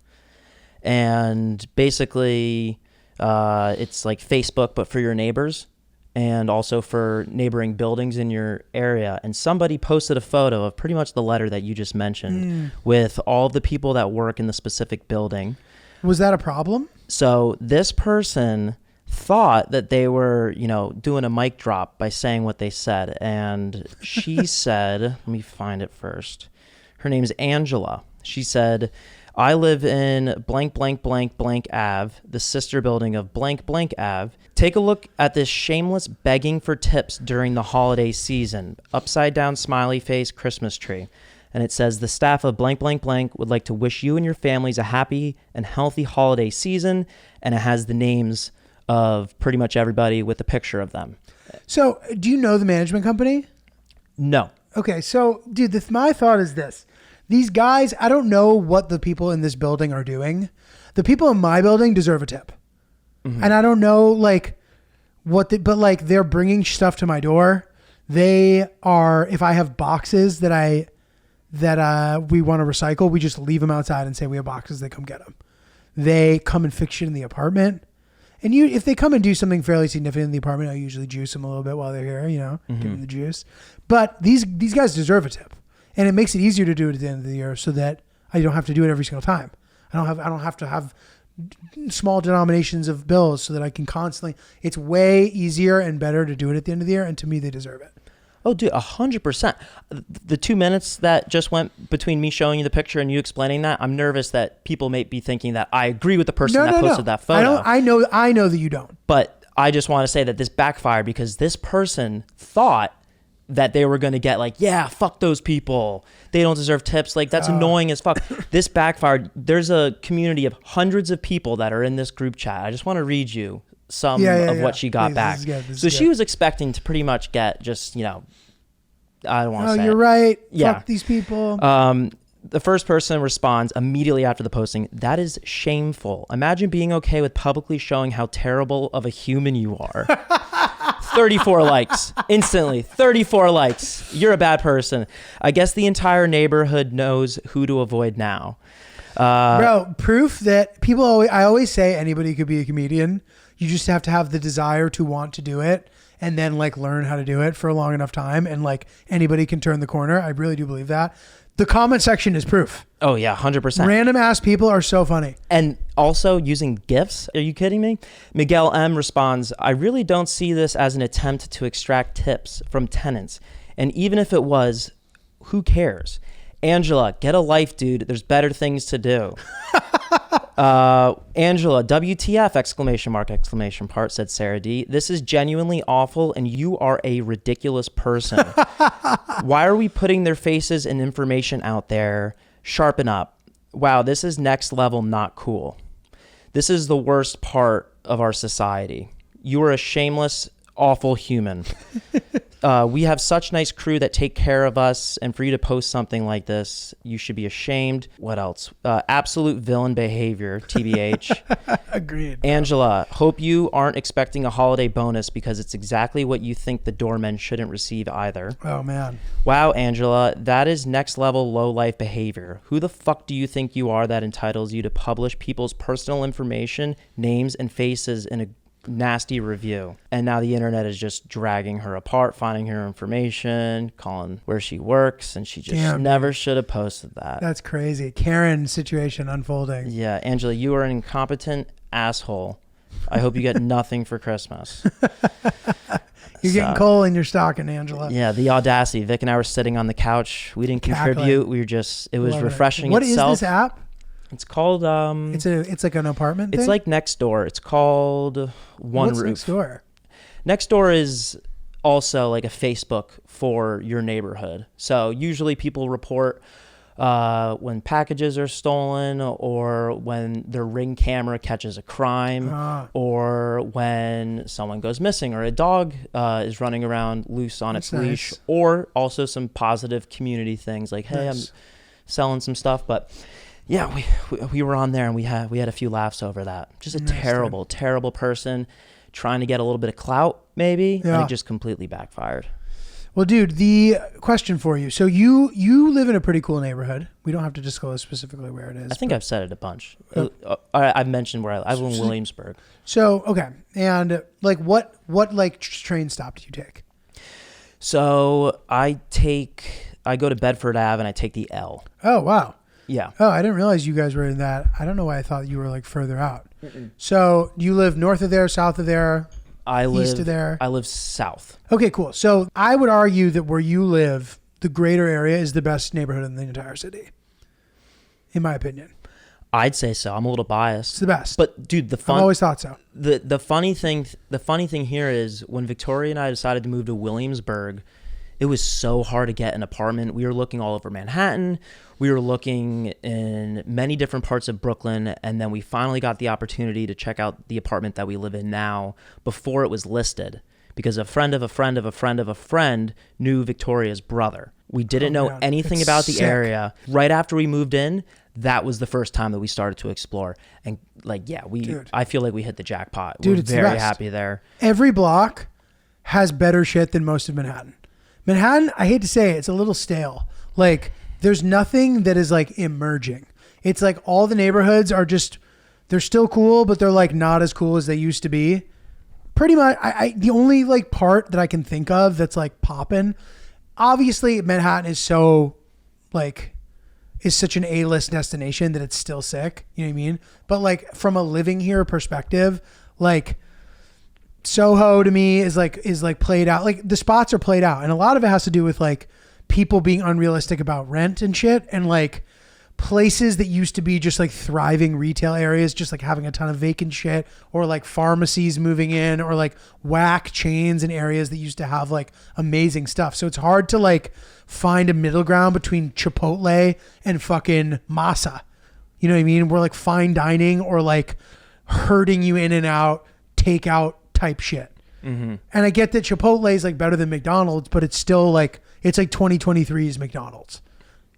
And basically it's like Facebook, but for your neighbors and also for neighboring buildings in your area. And somebody posted a photo of pretty much the letter that you just mentioned with all the people that work in the specific building. Was that a problem? So this person thought that they were, doing a mic drop by saying what they said. And she said, let me find it first. Her name is Angela. She said, I live in blank, blank, blank, blank Ave, the sister building of blank, blank Ave. Take a look at this shameless begging for tips during the holiday season. Upside down smiley face Christmas tree. And it says, the staff of blank, blank, blank would like to wish you and your families a happy and healthy holiday season. And it has the names of pretty much everybody with a picture of them. So do you know the management company? No. Okay. So dude, my thought is this. These guys, I don't know what the people in this building are doing. The people in my building deserve a tip. Mm-hmm. And I don't know like but like they're bringing stuff to my door. They are, if I have boxes that we want to recycle, we just leave them outside and say we have boxes, they come get them. They come and fix shit in the apartment. And if they come and do something fairly significant in the apartment, I usually juice them a little bit while they're here, give them the juice. But these guys deserve a tip. And it makes it easier to do it at the end of the year so that I don't have to do it every single time. I don't have to have small denominations of bills so that I can constantly, it's way easier and better to do it at the end of the year. And to me, they deserve it. Oh, dude, 100%. The 2 minutes that just went between me showing you the picture and you explaining that, I'm nervous that people may be thinking that I agree with the person that posted that photo. I know that you don't. But I just want to say that this backfired because this person thought that they were going to get like, yeah, fuck those people. They don't deserve tips. Like, that's annoying as fuck. This backfired. There's a community of hundreds of people that are in this group chat. I just want to read you some of what she got back. So she was expecting to pretty much get just, I don't want to say you're right. Yeah. Fuck these people. The first person responds immediately after the posting, that is shameful. Imagine being okay with publicly showing how terrible of a human you are. 34 likes. Instantly. 34 likes. You're a bad person. I guess the entire neighborhood knows who to avoid now. Bro, proof that I always say anybody could be a comedian. You just have to have the desire to want to do it and then like learn how to do it for a long enough time. And like anybody can turn the corner. I really do believe that. The comment section is proof. Oh yeah, 100%. Random ass people are so funny. And also using GIFs. Are you kidding me? Miguel M responds, I really don't see this as an attempt to extract tips from tenants. And even if it was, who cares? Angela, get a life, dude. There's better things to do. Angela, WTF, exclamation part, said Sarah D. This is genuinely awful and you are a ridiculous person. Why are we putting their faces and information out there? Sharpen up. Wow, this is next level not cool. This is the worst part of our society. You are a shameless, awful human. We have such nice crew that take care of us, and for you to post something like this, you should be ashamed. What else? Absolute villain behavior, TBH. Agreed. Angela, hope you aren't expecting a holiday bonus because it's exactly what you think the doormen shouldn't receive either. Oh, man. Wow, Angela, that is next level low life behavior. Who the fuck do you think you are that entitles you to publish people's personal information, names, and faces in nasty review. And now the internet is just dragging her apart, finding her information, calling where she works, and she just never should have posted that. That's crazy. Karen situation unfolding. Yeah, Angela, you are an incompetent asshole. I hope you get nothing for Christmas. You're getting coal in your stocking, Angela. Yeah, the audacity. Vic and I were sitting on the couch. We didn't contribute. We were just, it was refreshing What itself. is this app? It's called, It's like an apartment thing? it's like Nextdoor. It's called One What's Roof. next door? Nextdoor is also like a Facebook for your neighborhood. So usually people report when packages are stolen, or when their Ring camera catches a crime, or when someone goes missing, or a dog is running around loose on its leash, or also some positive community things like, hey, I'm selling some stuff. But yeah, we were on there, and we had a few laughs over that. Just a terrible person trying to get a little bit of clout, maybe, and it just completely backfired. Well, dude, the question for you. So you live in a pretty cool neighborhood. We don't have to disclose specifically where it is. I think I've said it a bunch. I've mentioned where I live in Williamsburg. So, okay. And like what like train stop do you take? So I go to Bedford Ave and I take the L. Oh, wow. Yeah. Oh, I didn't realize you guys were in that. I don't know why I thought you were like further out. So you live north of there, south of there? East of there? I live south. Okay, cool. So I would argue that where you live, the greater area is the best neighborhood in the entire city, in my opinion. I'd say so. I'm a little biased. It's the best. But dude, I've always thought so. The funny thing here is when Victoria and I decided to move to Williamsburg, it was so hard to get an apartment. We were looking all over Manhattan. We were looking in many different parts of Brooklyn, and then we finally got the opportunity to check out the apartment that we live in now before it was listed, because a friend of a friend of a friend of a friend knew Victoria's brother. We didn't know anything about the area. Right after we moved in, that was the first time that we started to explore. And like, yeah, I feel like we hit the jackpot. Dude, we're it's very the best. happy there. Every block has better shit than most of Manhattan. Manhattan, I hate to say it, it's a little stale. Like, there's nothing that is like emerging. It's like all the neighborhoods are just, they're still cool, but they're like not as cool as they used to be. Pretty much, the only like part that I can think of that's like popping, obviously Manhattan is so like, is such an A-list destination that it's still sick. You know what I mean? But like from a living here perspective, like Soho to me is like played out. Like the spots are played out, and a lot of it has to do with like people being unrealistic about rent and shit, and like places that used to be just like thriving retail areas just like having a ton of vacant shit, or like pharmacies moving in, or like whack chains in areas that used to have like amazing stuff. So it's hard to like find a middle ground between Chipotle and fucking masa. You know what I mean? We're like fine dining or like herding you in and out, takeout type shit. Mm-hmm. And I get that Chipotle is like better than McDonald's, but it's still like, it's like 2023's McDonald's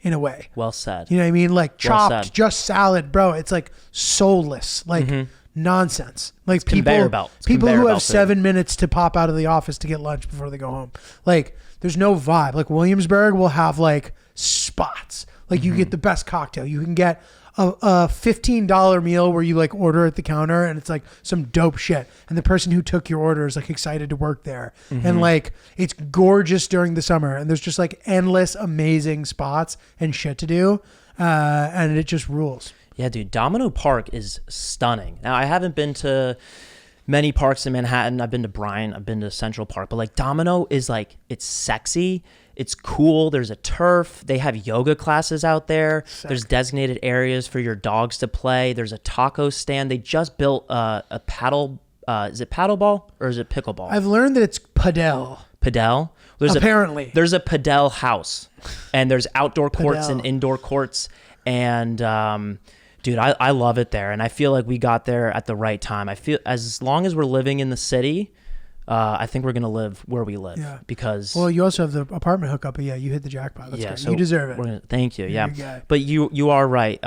in a way. Well said. You know what I mean? Like chopped, just salad, bro. It's like soulless, like nonsense. Like it's people who have 7 minutes to pop out of the office to get lunch before they go home. Like there's no vibe. Like Williamsburg will have like spots. Like you get the best cocktail. You can get a $15 meal where you like order at the counter and it's like some dope shit. And the person who took your order is like excited to work there. And like, it's gorgeous during the summer and there's just like endless amazing spots and shit to do. And it just rules. Yeah, dude, Domino Park is stunning. Now, I haven't been to many parks in Manhattan. I've been to Bryant, I've been to Central Park, but like Domino is like, it's sexy. It's cool. There's a turf. They have yoga classes out there. Sick. There's designated areas for your dogs to play. There's a taco stand. They just built a paddle. Is it paddleball or is it pickleball? I've learned that it's padel. Padel? Apparently. There's a padel house, and there's outdoor courts and indoor courts. And dude, I love it there. And I feel like we got there at the right time. I feel as long as we're living in the city, I think we're going to live where we live because... Well, you also have the apartment hookup, but yeah, you hit the jackpot. That's great. So you deserve it. Thank you. Yeah. But you are right.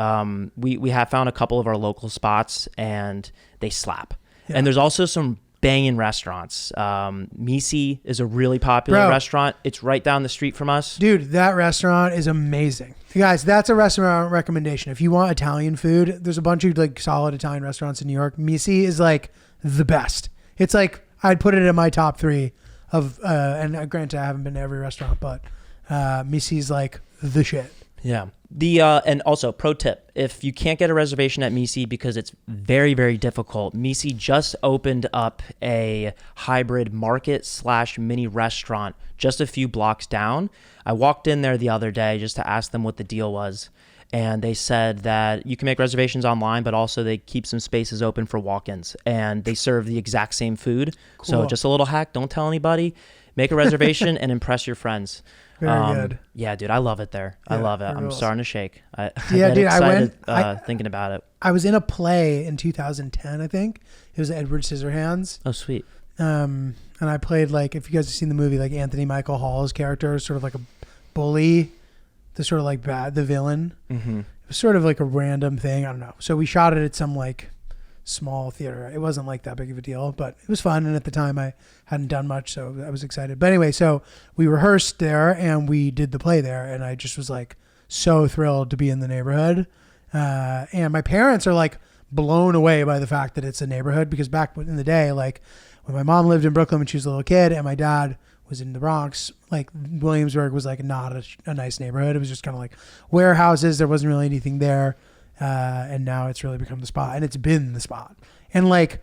We have found a couple of our local spots and they slap. Yeah. And there's also some banging restaurants. Misi is a really popular restaurant. It's right down the street from us. Dude, that restaurant is amazing. You guys, that's a restaurant recommendation. If you want Italian food, there's a bunch of like solid Italian restaurants in New York. Misi is like the best. It's like I'd put it in my top 3 of and granted I haven't been to every restaurant, but Misi's like the shit. Yeah. And also pro tip, if you can't get a reservation at Misi because it's very, very difficult, Misi just opened up a hybrid market / mini restaurant just a few blocks down. I walked in there the other day just to ask them what the deal was. And they said that you can make reservations online, but also they keep some spaces open for walk-ins, and they serve the exact same food. Cool. So just a little hack. Don't tell anybody, make a reservation and impress your friends. Very good. Yeah, dude, I love it there. Yeah, I love it. I'm rules. starting to shake. I Yeah, get dude, excited, I thinking about it. I was in a play in 2010, I think. It was Edward Scissorhands. Oh, sweet. And I played, like, if you guys have seen the movie, like Anthony Michael Hall's character, sort of like a bully, the sort of like the villain. Mm-hmm. It was sort of like a random thing. I don't know. So we shot it at some like small theater. It wasn't like that big of a deal, but it was fun. And at the time I hadn't done much, so I was excited. But anyway, so we rehearsed there and we did the play there, and I just was like so thrilled to be in the neighborhood. And my parents are like blown away by the fact that it's a neighborhood, because back in the day, like when my mom lived in Brooklyn when she was a little kid and my dad was in the Bronx, like Williamsburg was like not a nice neighborhood. It was just kind of like warehouses. There wasn't really anything there. And now it's really become the spot, and it's been the spot. And like,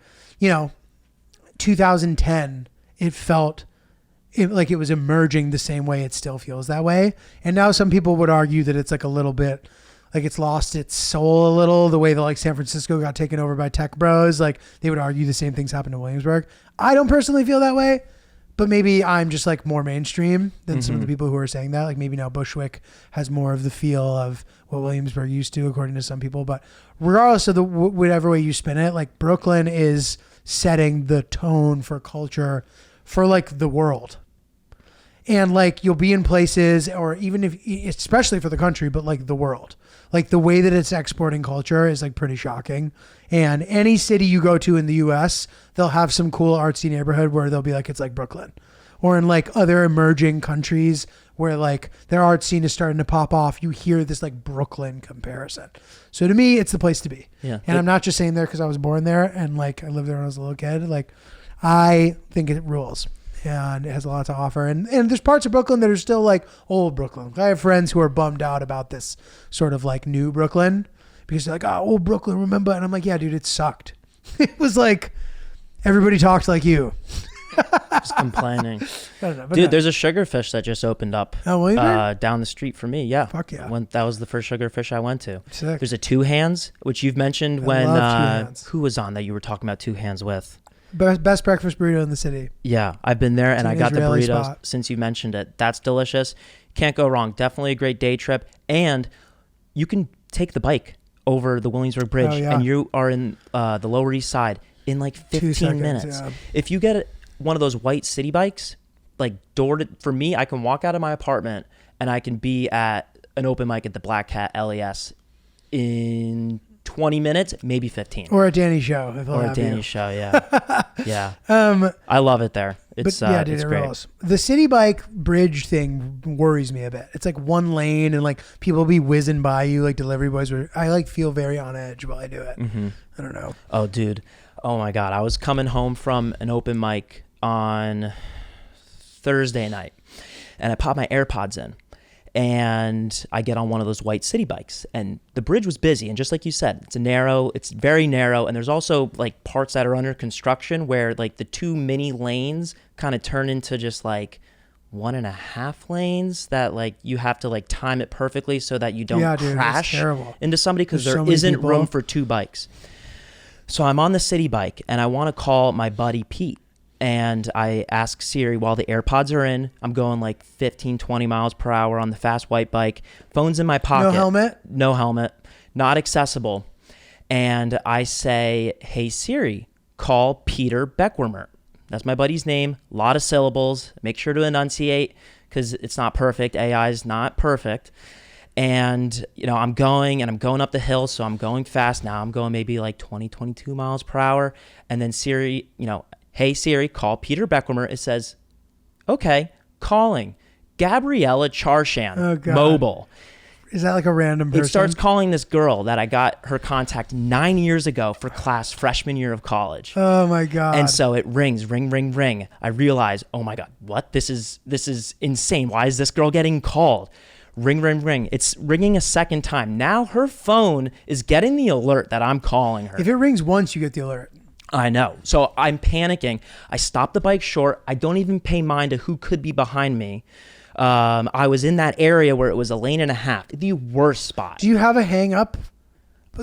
2010, it felt like it was emerging the same way it still feels that way. And now some people would argue that it's like a little bit, like it's lost its soul a little, the way that like San Francisco got taken over by tech bros. Like they would argue the same things happened in Williamsburg. I don't personally feel that way, but maybe I'm just like more mainstream than some of the people who are saying that. Like maybe now Bushwick has more of the feel of what Williamsburg used to, according to some people. But regardless of the whatever way you spin it, like Brooklyn is setting the tone for culture for like the world. And like you'll be in places, or even if, especially for the country, but like the world, like the way that it's exporting culture is like pretty shocking. And any city you go to in the US, they'll have some cool artsy neighborhood where they'll be like, it's like Brooklyn. Or in like other emerging countries where like their art scene is starting to pop off, you hear this like Brooklyn comparison. So to me, it's the place to be. Yeah. And I'm not just saying there because I was born there and like I lived there when I was a little kid. Like I think it rules. And it has a lot to offer. And there's parts of Brooklyn that are still like old Brooklyn. I have friends who are bummed out about this sort of like new Brooklyn, because they're like, oh, old Brooklyn, remember? And I'm like, yeah, dude, it sucked. It was like everybody talked like you. Just complaining. I don't know, Dude, there's a sugarfish that just opened up down the street for me. Yeah. Fuck yeah. That was the first sugarfish I went to. Sick. There's a Two Hands, which you've mentioned love Two when Hands. who was on that you were talking about Two Hands with? Best breakfast burrito in the city. Yeah, I've been there and I got the Israeli burritos spot. since you mentioned it. That's delicious. Can't go wrong. Definitely a great day trip. And you can take the bike over the Williamsburg Bridge and you are in the Lower East Side in like 15 minutes. Yeah. If you get one of those white city bikes, like for me, I can walk out of my apartment and I can be at an open mic at the Black Cat LES in 20 minutes, maybe 15. Or a Danny show. Or a Danny show, yeah. Yeah. I love it there. It's, but yeah, dude, it's it great. rolls. The city bike bridge thing worries me a bit. It's like one lane and like people be whizzing by you like delivery boys. I like feel very on edge while I do it. Mm-hmm. I don't know. Oh, dude. Oh, my God. I was coming home from an open mic on Thursday night and I popped my AirPods in. And I get on one of those white city bikes and the bridge was busy. And just like you said, it's very narrow. And there's also like parts that are under construction where like the two mini lanes kind of turn into just like 1.5 lanes that like you have to like time it perfectly so that you don't crash into somebody, because there isn't room for two bikes. So I'm on the city bike and I want to call my buddy Pete. And I ask Siri while the AirPods are in. I'm going like 15, 20 miles per hour on the fast white bike. Phone's in my pocket. No helmet. Not accessible. And I say, hey, Siri, call Peter Beckwimmer. That's my buddy's name. A lot of syllables. Make sure to enunciate because it's not perfect. AI is not perfect. And, I'm going up the hill. So I'm going fast now. I'm going maybe like 20, 22 miles per hour. And then Siri, hey, Siri, call Peter Beckwimmer. It says, okay, calling Gabriella Charshan, mobile. Is that like a random person? It starts calling this girl that I got her contact 9 years ago for class freshman year of college. Oh my God. And so it rings, ring, ring, ring. I realize, oh my God, what? This is insane. Why is this girl getting called? Ring, ring, ring. It's ringing a second time. Now her phone is getting the alert that I'm calling her. If it rings once, you get the alert. I know. So I'm panicking. I stop the bike short. I don't even pay mind to who could be behind me. I was in that area where it was a lane and a half, the worst spot. Do you have a hang up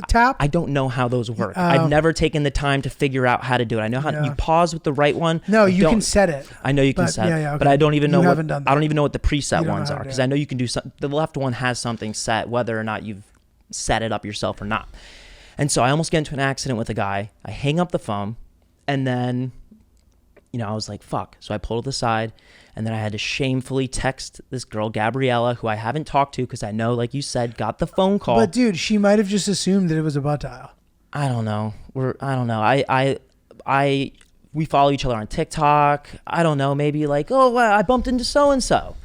tap? I don't know how those work. I've never taken the time to figure out how to do it. I know how you pause with the right one. No, you can set it. I know you can set it, okay. but I don't even know. Haven't done that. I don't even know what the preset ones how are to because do it. I know you can do some. The left one has something set, whether or not you've set it up yourself or not. And so I almost get into an accident with a guy. I hang up the phone, and then, I was like, fuck. So I pulled to the side. And then I had to shamefully text this girl, Gabriella, who I haven't talked to because I know, like you said, got the phone call. But dude, she might have just assumed that it was a butt dial. I don't know. I don't know. We follow each other on TikTok. I don't know. Maybe like, oh, I bumped into so-and-so.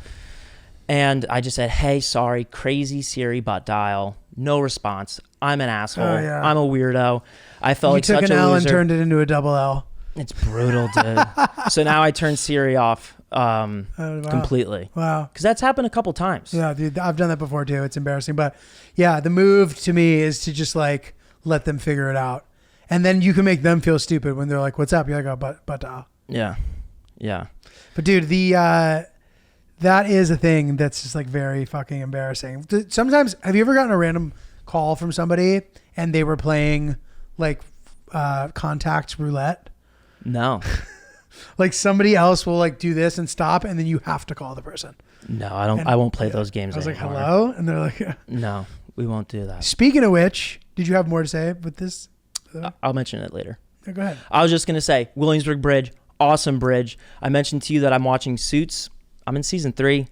And I just said, hey, sorry, crazy Siri butt dial. No response. I'm an asshole. Oh, yeah. I'm a weirdo. I felt like such a loser. You took an L and turned it into a double L. It's brutal, dude. So now I turned Siri off completely. Wow. Because that's happened a couple times. Yeah, dude, I've done that before too. It's embarrassing. But yeah, the move to me is to just like let them figure it out. And then you can make them feel stupid when they're like, what's up? You're like, oh, butt dial. Yeah. Yeah. But dude, that is a thing that's just like very fucking embarrassing. Sometimes, have you ever gotten a random call from somebody and they were playing like contact roulette? No. Like somebody else will like do this and stop, and then you have to call the person. No, I don't. I won't play those games anymore. I was like, hello? And they're like, yeah. No, we won't do that. Speaking of which, did you have more to say with this? I'll mention it later. Yeah, go ahead. I was just going to say, Williamsburg Bridge, awesome bridge. I mentioned to you that I'm watching Suits. I'm in season 3.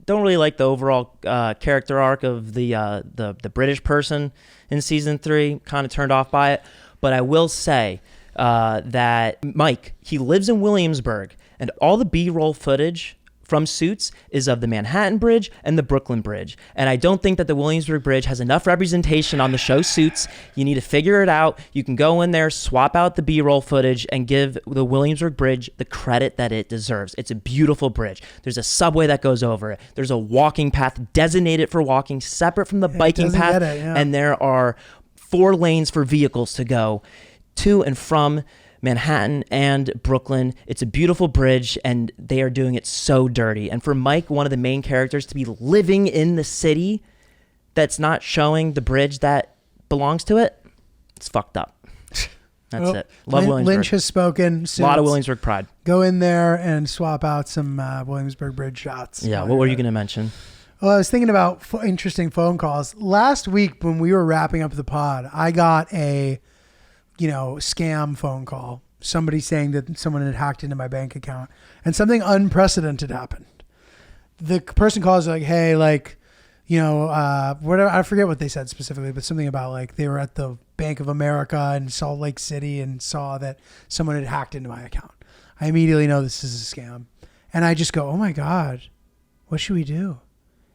Don't really like the overall character arc of the British person in season 3. Kind of turned off by it. But I will say that Mike, he lives in Williamsburg, and all the B-roll footage from Suits is of the Manhattan Bridge and the Brooklyn Bridge. And I don't think that the Williamsburg Bridge has enough representation on the show Suits. You need to figure it out. You can go in there, swap out the B-roll footage, and give the Williamsburg Bridge the credit that it deserves. It's a beautiful bridge. There's a subway that goes over it. There's a walking path designated for walking, separate from the biking path. And there are 4 lanes for vehicles to go to and from Manhattan and Brooklyn. It's a beautiful bridge, and they are doing it so dirty. And for Mike, one of the main characters, to be living in the city that's not showing the bridge that belongs to it, it's fucked up. That's it. Love Williamsburg. Lynch has spoken. A lot of Williamsburg pride. Go in there and swap out some Williamsburg Bridge shots. Yeah, what were you going to mention? Well, I was thinking about interesting phone calls. Last week when we were wrapping up the pod, I got a scam phone call. Somebody saying that someone had hacked into my bank account and something unprecedented happened. The person calls like, hey, like, whatever. I forget what they said specifically, but something about like they were at the Bank of America in Salt Lake City and saw that someone had hacked into my account. I immediately know this is a scam. And I just go, oh my God, what should we do?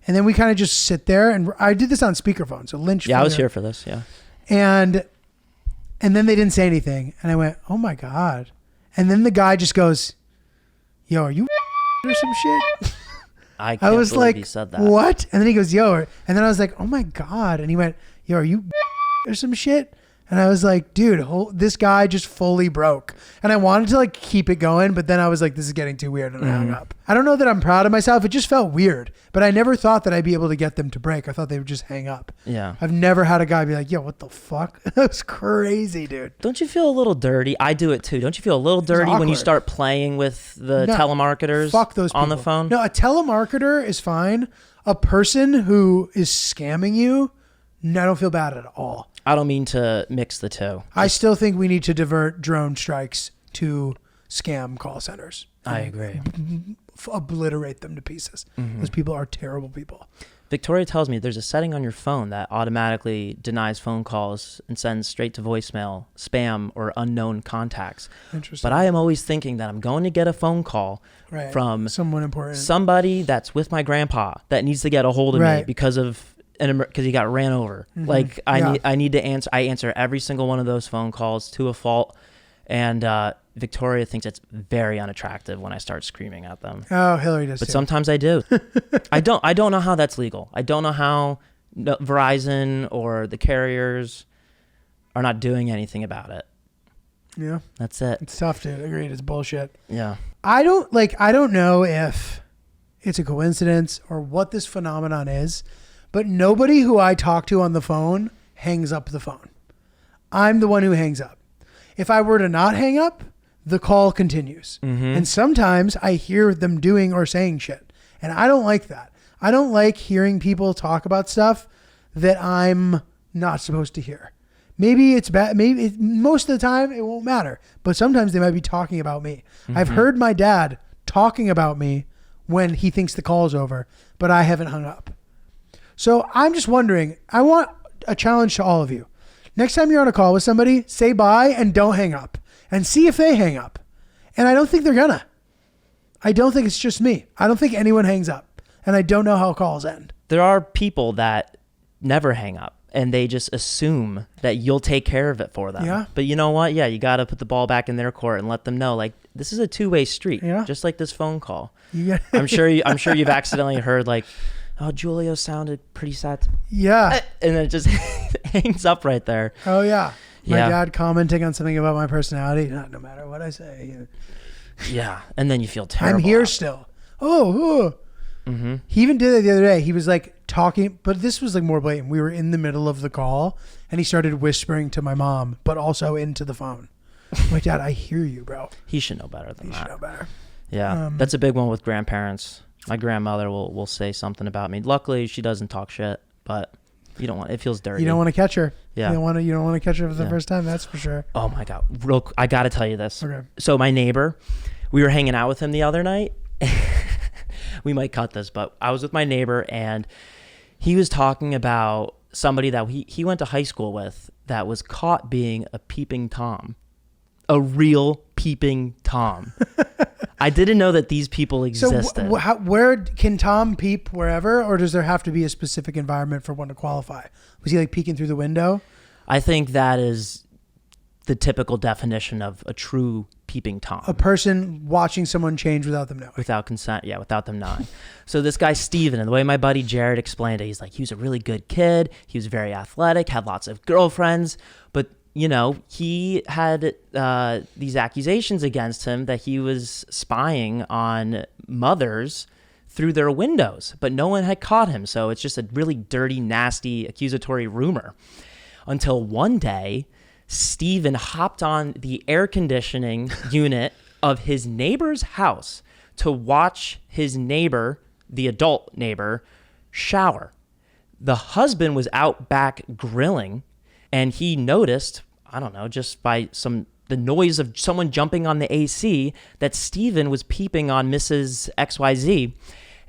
And then we kind of just sit there, and I did this on speakerphone. So Lynch. Yeah, I was here for this. Yeah. And then they didn't say anything. And I went, oh my God. And then the guy just goes, yo, are you or some shit? I was like, he said that. What? And then he goes, yo. And then I was like, oh my God. And he went, yo, are you or some shit? And I was like, dude, this guy just fully broke. And I wanted to like keep it going, but then I was like, this is getting too weird, and I hung up. I don't know that I'm proud of myself. It just felt weird, but I never thought that I'd be able to get them to break. I thought they would just hang up. Yeah. I've never had a guy be like, yo, what the fuck? That was crazy, dude. Don't you feel a little dirty? I do it too. Don't you feel a little dirty when you start playing with the telemarketers on the phone? No, a telemarketer is fine. A person who is scamming you, I don't feel bad at all. I don't mean to mix the two. I still think we need to divert drone strikes to scam call centers. I agree. Obliterate them to pieces. Those people are terrible people. Victoria tells me there's a setting on your phone that automatically denies phone calls and sends straight to voicemail, spam, or unknown contacts. Interesting. But I am always thinking that I'm going to get a phone call from someone important, somebody that's with my grandpa that needs to get a hold of me because of because he got ran over. Like I need to answer. I answer every single one of those phone calls to a fault, and Victoria thinks it's very unattractive when I start screaming at them. Oh, Hillary does But too. sometimes I do. I don't know how that's legal. I don't know how Verizon or the carriers are not doing anything about it. Yeah. That's it. It's tough, dude. Agreed. It's bullshit. Yeah. I don't know if it's a coincidence or what this phenomenon is, but nobody who I talk to on the phone hangs up the phone. I'm the one who hangs up. If I were to not hang up, the call continues. And sometimes I hear them doing or saying shit. And I don't like that. I don't like hearing people talk about stuff that I'm not supposed to hear. Maybe it's bad. Most of the time it won't matter, but sometimes they might be talking about me. I've heard my dad talking about me when he thinks the call is over, but I haven't hung up. So I'm just wondering, I want a challenge to all of you. Next time you're on a call with somebody, say bye and don't hang up and see if they hang up. And I don't think they're gonna. I don't think it's just me. I don't think anyone hangs up, and I don't know how calls end. There are people that never hang up and they just assume that you'll take care of it for them. Yeah. But you know what? Yeah, you got to put the ball back in their court and let them know, like, this is a two-way street. Yeah. Just like this phone call. Yeah. I'm sure you've accidentally heard like, oh, Giulio sounded pretty sad. Yeah. And then it just hangs up right there. Oh yeah. My Yeah. dad commenting on something about my personality. No matter what I say. Yeah. And then you feel terrible. I'm here still. Oh. He even did it the other day. He was like talking, but this was like more blatant. We were in the middle of the call and he started whispering to my mom, but also into the phone. I'm like, Dad, I hear you, bro. He should know better than You that. should know better. Yeah. That's a big one with grandparents. My grandmother will say something about me. Luckily, she doesn't talk shit, but you don't want, it feels dirty. You don't want to catch her. Yeah. You don't want to catch her for the Yeah. first time. That's for sure. Oh my God. I got to tell you this. Okay. So my neighbor, we were hanging out with him the other night. We might cut this, but I was with my neighbor and he was talking about somebody that he went to high school with that was caught being a peeping Tom. A real peeping Tom. I didn't know that these people existed. So where can Tom peep wherever, or does there have to be a specific environment for one to qualify? Was he like peeking through the window? I think that is the typical definition of a true peeping Tom. A person watching someone change without them knowing. Without consent, yeah, without them knowing. So this guy, Steven, and the way my buddy Jared explained it, he's like, he was a really good kid. He was very athletic, had lots of girlfriends, but, you know, he had these accusations against him that he was spying on mothers through their windows, but no one had caught him. So it's just a really dirty, nasty, accusatory rumor. Until one day, Steven hopped on the air conditioning unit of his neighbor's house to watch his neighbor, the adult neighbor, shower. The husband was out back grilling, and he noticed, I don't know, just by the noise of someone jumping on the AC, that Steven was peeping on Mrs. XYZ.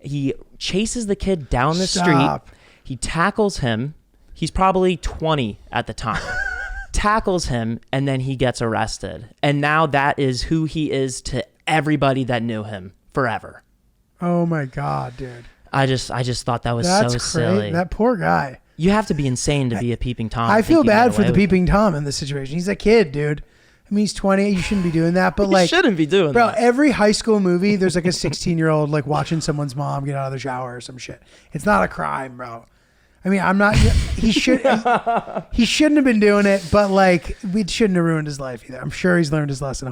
He chases the kid down the street. He tackles him. He's probably 20 at the time. Tackles him, and then he gets arrested. And now that is who he is to everybody that knew him forever. Oh my God, dude. I just thought that was That's so crazy. silly. That poor guy. You have to be insane to be a peeping Tom. I feel think you bad get for away the with it. peeping Tom in this situation. He's a kid, dude. I mean, he's 20. You shouldn't be doing that. But like, You shouldn't be doing bro, that. every high school movie, there's like a 16-year-old like watching someone's mom get out of the shower or some shit. It's not a crime, bro. I mean, I'm not. He shouldn't have been doing it, but like, we shouldn't have ruined his life either. I'm sure he's learned his lesson.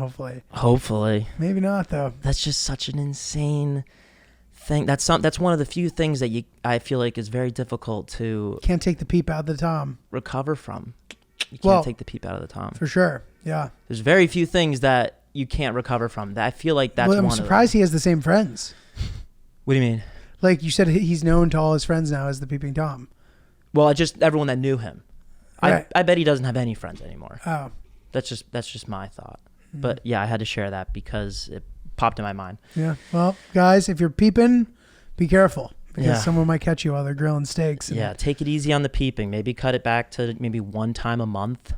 Hopefully, maybe not though. That's just such an insane thing. That's one of the few things that I feel like is very difficult to Can't take the peep out of the Tom recover from. You can't Well, take the peep out of the Tom. for sure. Yeah. There's very few things that you can't recover from. I feel like that's Well, I'm one surprised he has the same friends. What do you mean? Like you said, he's known to all his friends now as the peeping Tom. Well, just everyone that knew him. Right. I bet he doesn't have any friends anymore. Oh, That's just my thought. But yeah, I had to share that because it popped in my mind. yeah. Well, guys, if you're peeping, be careful because Yeah. someone might catch you while they're grilling steaks. and- Yeah, take it easy on the peeping. Maybe cut it back to maybe one time a month.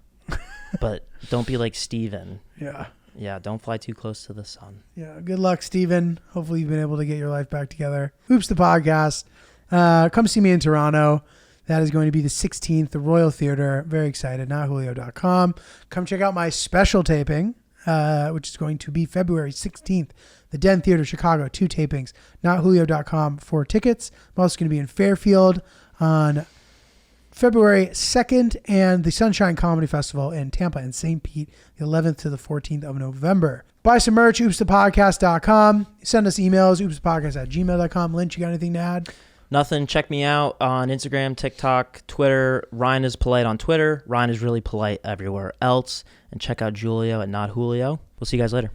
But don't be like Steven. Yeah. Yeah, don't fly too close to the sun. Yeah. Good luck, Steven. Hopefully you've been able to get your life back together. Oops, the podcast. Come see me in Toronto. That is going to be the 16th, the Royal Theater. Very excited. NotJulio.com. Come check out my special taping, which is going to be February 16th. The Den Theater, Chicago. 2 tapings. NotJulio.com for tickets. I'm also going to be in Fairfield on February 2nd, and the Sunshine Comedy Festival in Tampa and St. Pete, the 11th to the 14th of November. Buy some merch, oopsthepodcast.com. Send us emails, oopsthepodcast@gmail.com. Lynch, you got anything to add? Nothing. Check me out on Instagram, TikTok, Twitter. Ryan is polite on Twitter. Ryan is really polite everywhere else. And check out Giulio at Not Julio. We'll see you guys later.